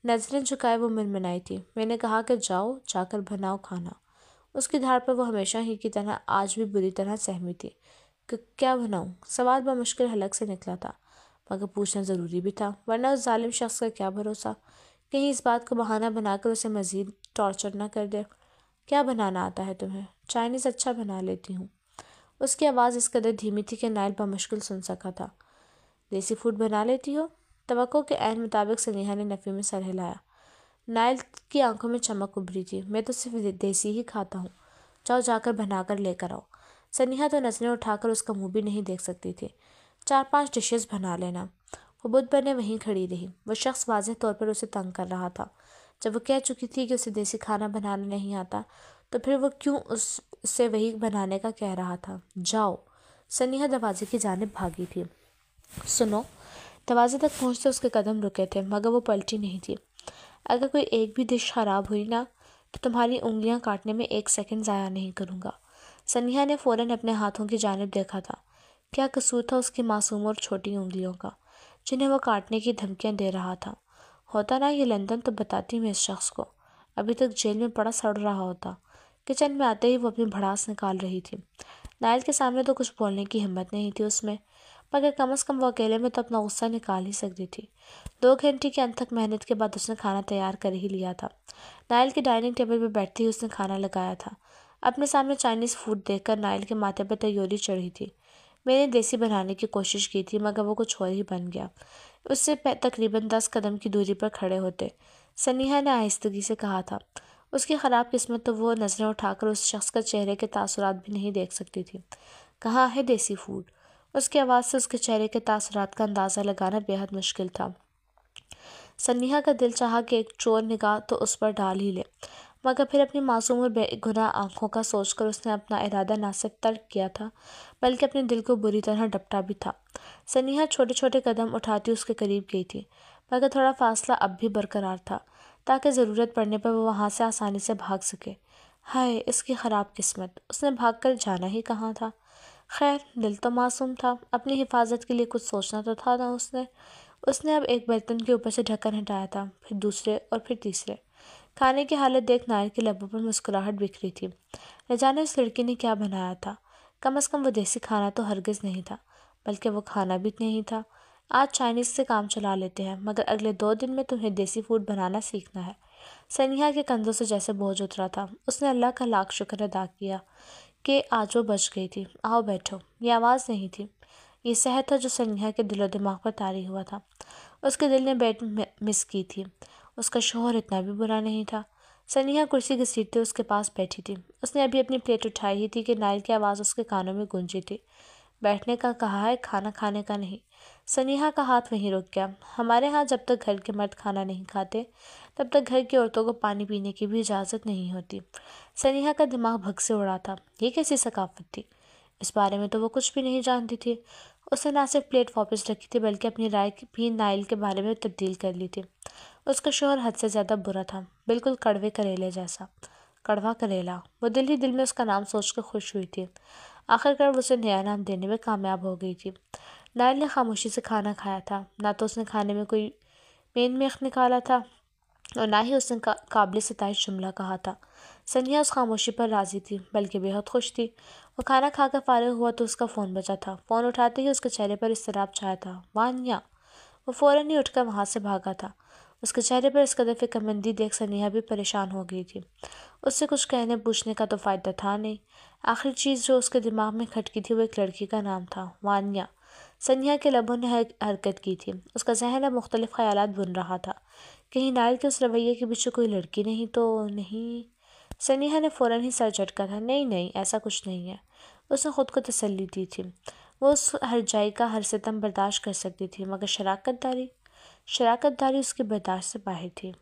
S1: نظریں جھکائے وہ منمنائی تھی۔ میں نے کہا کہ جا کر بناؤ کھانا۔ اس کی دھاڑ پر وہ ہمیشہ ہی کی طرح آج بھی بری طرح سہمی تھی۔ کیا بناؤں؟ سوال بمشکل حلق سے نکلا تھا، مگر پوچھنا ضروری بھی تھا، ورنہ اس ظالم شخص کا کیا بھروسہ، کہیں اس بات کو بہانہ بنا کر اسے مزید ٹارچر نہ کر دے۔ کیا بنانا آتا ہے تمہیں؟ چائنیز اچھا بنا لیتی ہوں۔ اس کی آواز اس قدر دھیمی تھی کہ نائل بمشکل سن سکا تھا۔ دیسی فوڈ بنا لیتی ہو؟ توقع کے عین مطابق سنیہا نے نفی میں سر ہلایا۔ نائل کی آنکھوں میں چمک ابھری تھی۔ میں تو صرف دیسی ہی کھاتا ہوں۔ جا کر بنا کر لے کر آؤ۔ سنیہا تو نظریں اٹھا کر اس کا منہ بھی نہیں دیکھ سکتی تھی۔ 4-5 ڈشز بنا لینا۔ وہ بت بنے وہیں کھڑی رہی۔ وہ شخص واضح طور پر اسے تنگ کر رہا تھا۔ جب وہ کہہ چکی تھی کہ اسے دیسی کھانا بنانا نہیں آتا تو پھر وہ کیوں اسے وہی بنانے کا کہہ رہا تھا؟ جاؤ۔ سنیہا دروازے کی جانب بھاگی تھی۔ سنو۔ دروازے تک پہنچتے اس کے قدم رکے تھے، مگر وہ پلٹی نہیں تھی۔ اگر کوئی ایک بھی ڈش خراب ہوئی نا تو تمہاری انگلیاں کاٹنے میں 1 سیکنڈ ضائع نہیں کروں گا۔ سنیہا نے فوراً اپنے ہاتھوں کی جانب دیکھا تھا۔ کیا قصور تھا اس کی معصوم اور چھوٹی انگلیوں کا، جنہیں وہ کاٹنے کی دھمکیاں دے رہا تھا؟ ہوتا نا یہ لندن تو بتاتی میں اس شخص کو، ابھی تک جیل میں پڑا سڑ رہا ہوتا۔ کچن میں آتے ہی وہ اپنی بھڑاس نکال رہی تھی۔ نائل کے سامنے تو کچھ بولنے کی ہمت نہیں تھی اس میں، مگر کم از کم وہ اکیلے میں تو اپنا غصہ نکال ہی سکتی تھی۔ 2 گھنٹے کی انتھک محنت کے بعد اس نے کھانا تیار کر ہی لیا تھا۔ نائل کے ڈائننگ ٹیبل پر بیٹھتے ہی اس نے کھانا لگایا تھا۔ اپنے سامنے چائنیز فوڈ دیکھ کر نائل کے ماتھے پر تیوری چڑھی تھی۔ میں نے دیسی بنانے کی کوشش کی تھی، مگر وہ کچھ اور ہی بن گیا۔ اس سے تقریباً 10 قدم کی دوری پر کھڑے ہوتے سنیہا نے آہستگی سے کہا تھا۔ اس کی خراب قسمت تو وہ نظریں اٹھا کر اس شخص کا چہرے کے تاثرات بھی نہیں دیکھ سکتی تھی۔ کہاں ہے دیسی فوڈ؟ اس کی آواز سے اس کے چہرے کے تاثرات کا اندازہ لگانا بے حد مشکل تھا۔ سنیہا کا دل چاہا کہ ایک چور نگاہ تو اس پر ڈال ہی لے، مگر پھر اپنی معصوم اور بے گناہ آنکھوں کا سوچ کر اس نے اپنا ارادہ نہ صرف ترک کیا تھا بلکہ اپنے دل کو بری طرح ڈپٹا بھی تھا۔ سنیہا چھوٹے چھوٹے قدم اٹھاتی اس کے قریب گئی تھی، مگر تھوڑا فاصلہ اب بھی برقرار تھا تاکہ ضرورت پڑنے پر وہ وہاں سے آسانی سے بھاگ سکے۔ ہائے اس کی خراب قسمت، اس نے بھاگ کر جانا ہی کہاں تھا۔ خیر دل تو معصوم تھا، اپنی حفاظت کے لیے کچھ سوچنا تو تھا نا اس نے اب ایک برتن کے اوپر سے ڈھکن ہٹایا تھا، پھر دوسرے اور پھر تیسرے۔ کھانے کی حالت دیکھ نائل کے لبوں پر مسکراہٹ بکھری تھی۔ نہ جانے اس لڑکی نے کیا بنایا تھا، کم از کم وہ دیسی کھانا تو ہرگز نہیں تھا، بلکہ وہ کھانا بھی نہیں تھا۔ آج چائنیز سے کام چلا لیتے ہیں، مگر اگلے 2 دن میں تمہیں دیسی فوڈ بنانا سیکھنا ہے۔ سنیہا کے کندھوں سے جیسے بوجھ اترا تھا۔ اس نے اللہ کا لاکھ شکر ادا کیا کہ آج وہ بچ گئی تھی۔ آؤ بیٹھو۔ یہ آواز نہیں تھی، یہ صحت تھا جو سنیہا کے دل و دماغ پر طاری ہوا تھا۔ اس کے دل نے بیٹ مس کی تھی۔ اس کا شوہر اتنا بھی برا نہیں تھا۔ سنیہا کرسی گھسیٹتے اس کے پاس بیٹھی تھی۔ اس نے ابھی اپنی پلیٹ اٹھائی ہی تھی کہ نائل کی آواز اس کے کانوں میں گونجی تھی۔ بیٹھنے کا کہا ہے، کھانا کھانے کا نہیں۔ سنیہا کا ہاتھ وہیں رک گیا۔ ہمارے ہاں جب تک گھر کے مرد کھانا نہیں کھاتے تب تک گھر کی عورتوں کو پانی پینے کی بھی اجازت نہیں ہوتی۔ سنیہا کا دماغ بھگ سے اڑا تھا۔ یہ کیسی ثقافت تھی؟ اس بارے میں تو وہ کچھ بھی نہیں جانتی تھی۔ اس نے نہ صرف پلیٹ واپس رکھی تھی بلکہ اپنی رائے بھی نائل کے بارے میں تبدیل کر لی تھی۔ اس کا شوہر حد سے زیادہ برا تھا، بالکل کڑوے کریلے جیسا۔ کڑوا کریلا، وہ دل ہی دل میں اس کا نام سوچ کر خوش ہوئی تھی۔ آخرکار وہ اسے نیا نام دینے میں کامیاب ہو گئی تھی۔ نائل نے خاموشی سے کھانا کھایا تھا۔ نہ تو اس نے کھانے میں کوئی مین میخ نکالا تھا اور نہ ہی اس نے قابل ستائش جملہ کہا تھا۔ سنیہا اس خاموشی پر راضی تھی، بلکہ بے حد خوش تھی۔ وہ کھانا کھا کر فارغ ہوا تو اس کا فون بجا تھا۔ فون اٹھاتے ہی اس کے چہرے پر اضطراب چھایا تھا۔ وانیا! وہ فوراً ہی اٹھ کر وہاں سے بھاگا تھا۔ اس کے چہرے پر اس قدر فکرمندی دیکھ سنیہا بھی پریشان ہو گئی تھی۔ اس سے کچھ کہنے پوچھنے کا تو فائدہ تھا نہیں۔ آخری چیز جو اس کے دماغ میں کھٹکی تھی وہ ایک لڑکی کا نام تھا، وانیا۔ سنیہا کے لبوں نے حرکت کی تھی۔ اس کا ذہن اب مختلف خیالات بن رہا تھا۔ کہیں نائل کے اس رویے کے پیچھے کوئی لڑکی نہیں تو نہیں؟ سنیہا نے فوراً ہی سر جھٹکا تھا۔ نہیں نہیں، ایسا کچھ نہیں ہے۔ اس نے خود کو تسلی دی تھی۔ وہ اس ہرجائی کا ہر ستم برداشت کر سکتی تھی، مگر شراکت داری اس کی برداشت سے باہر تھی۔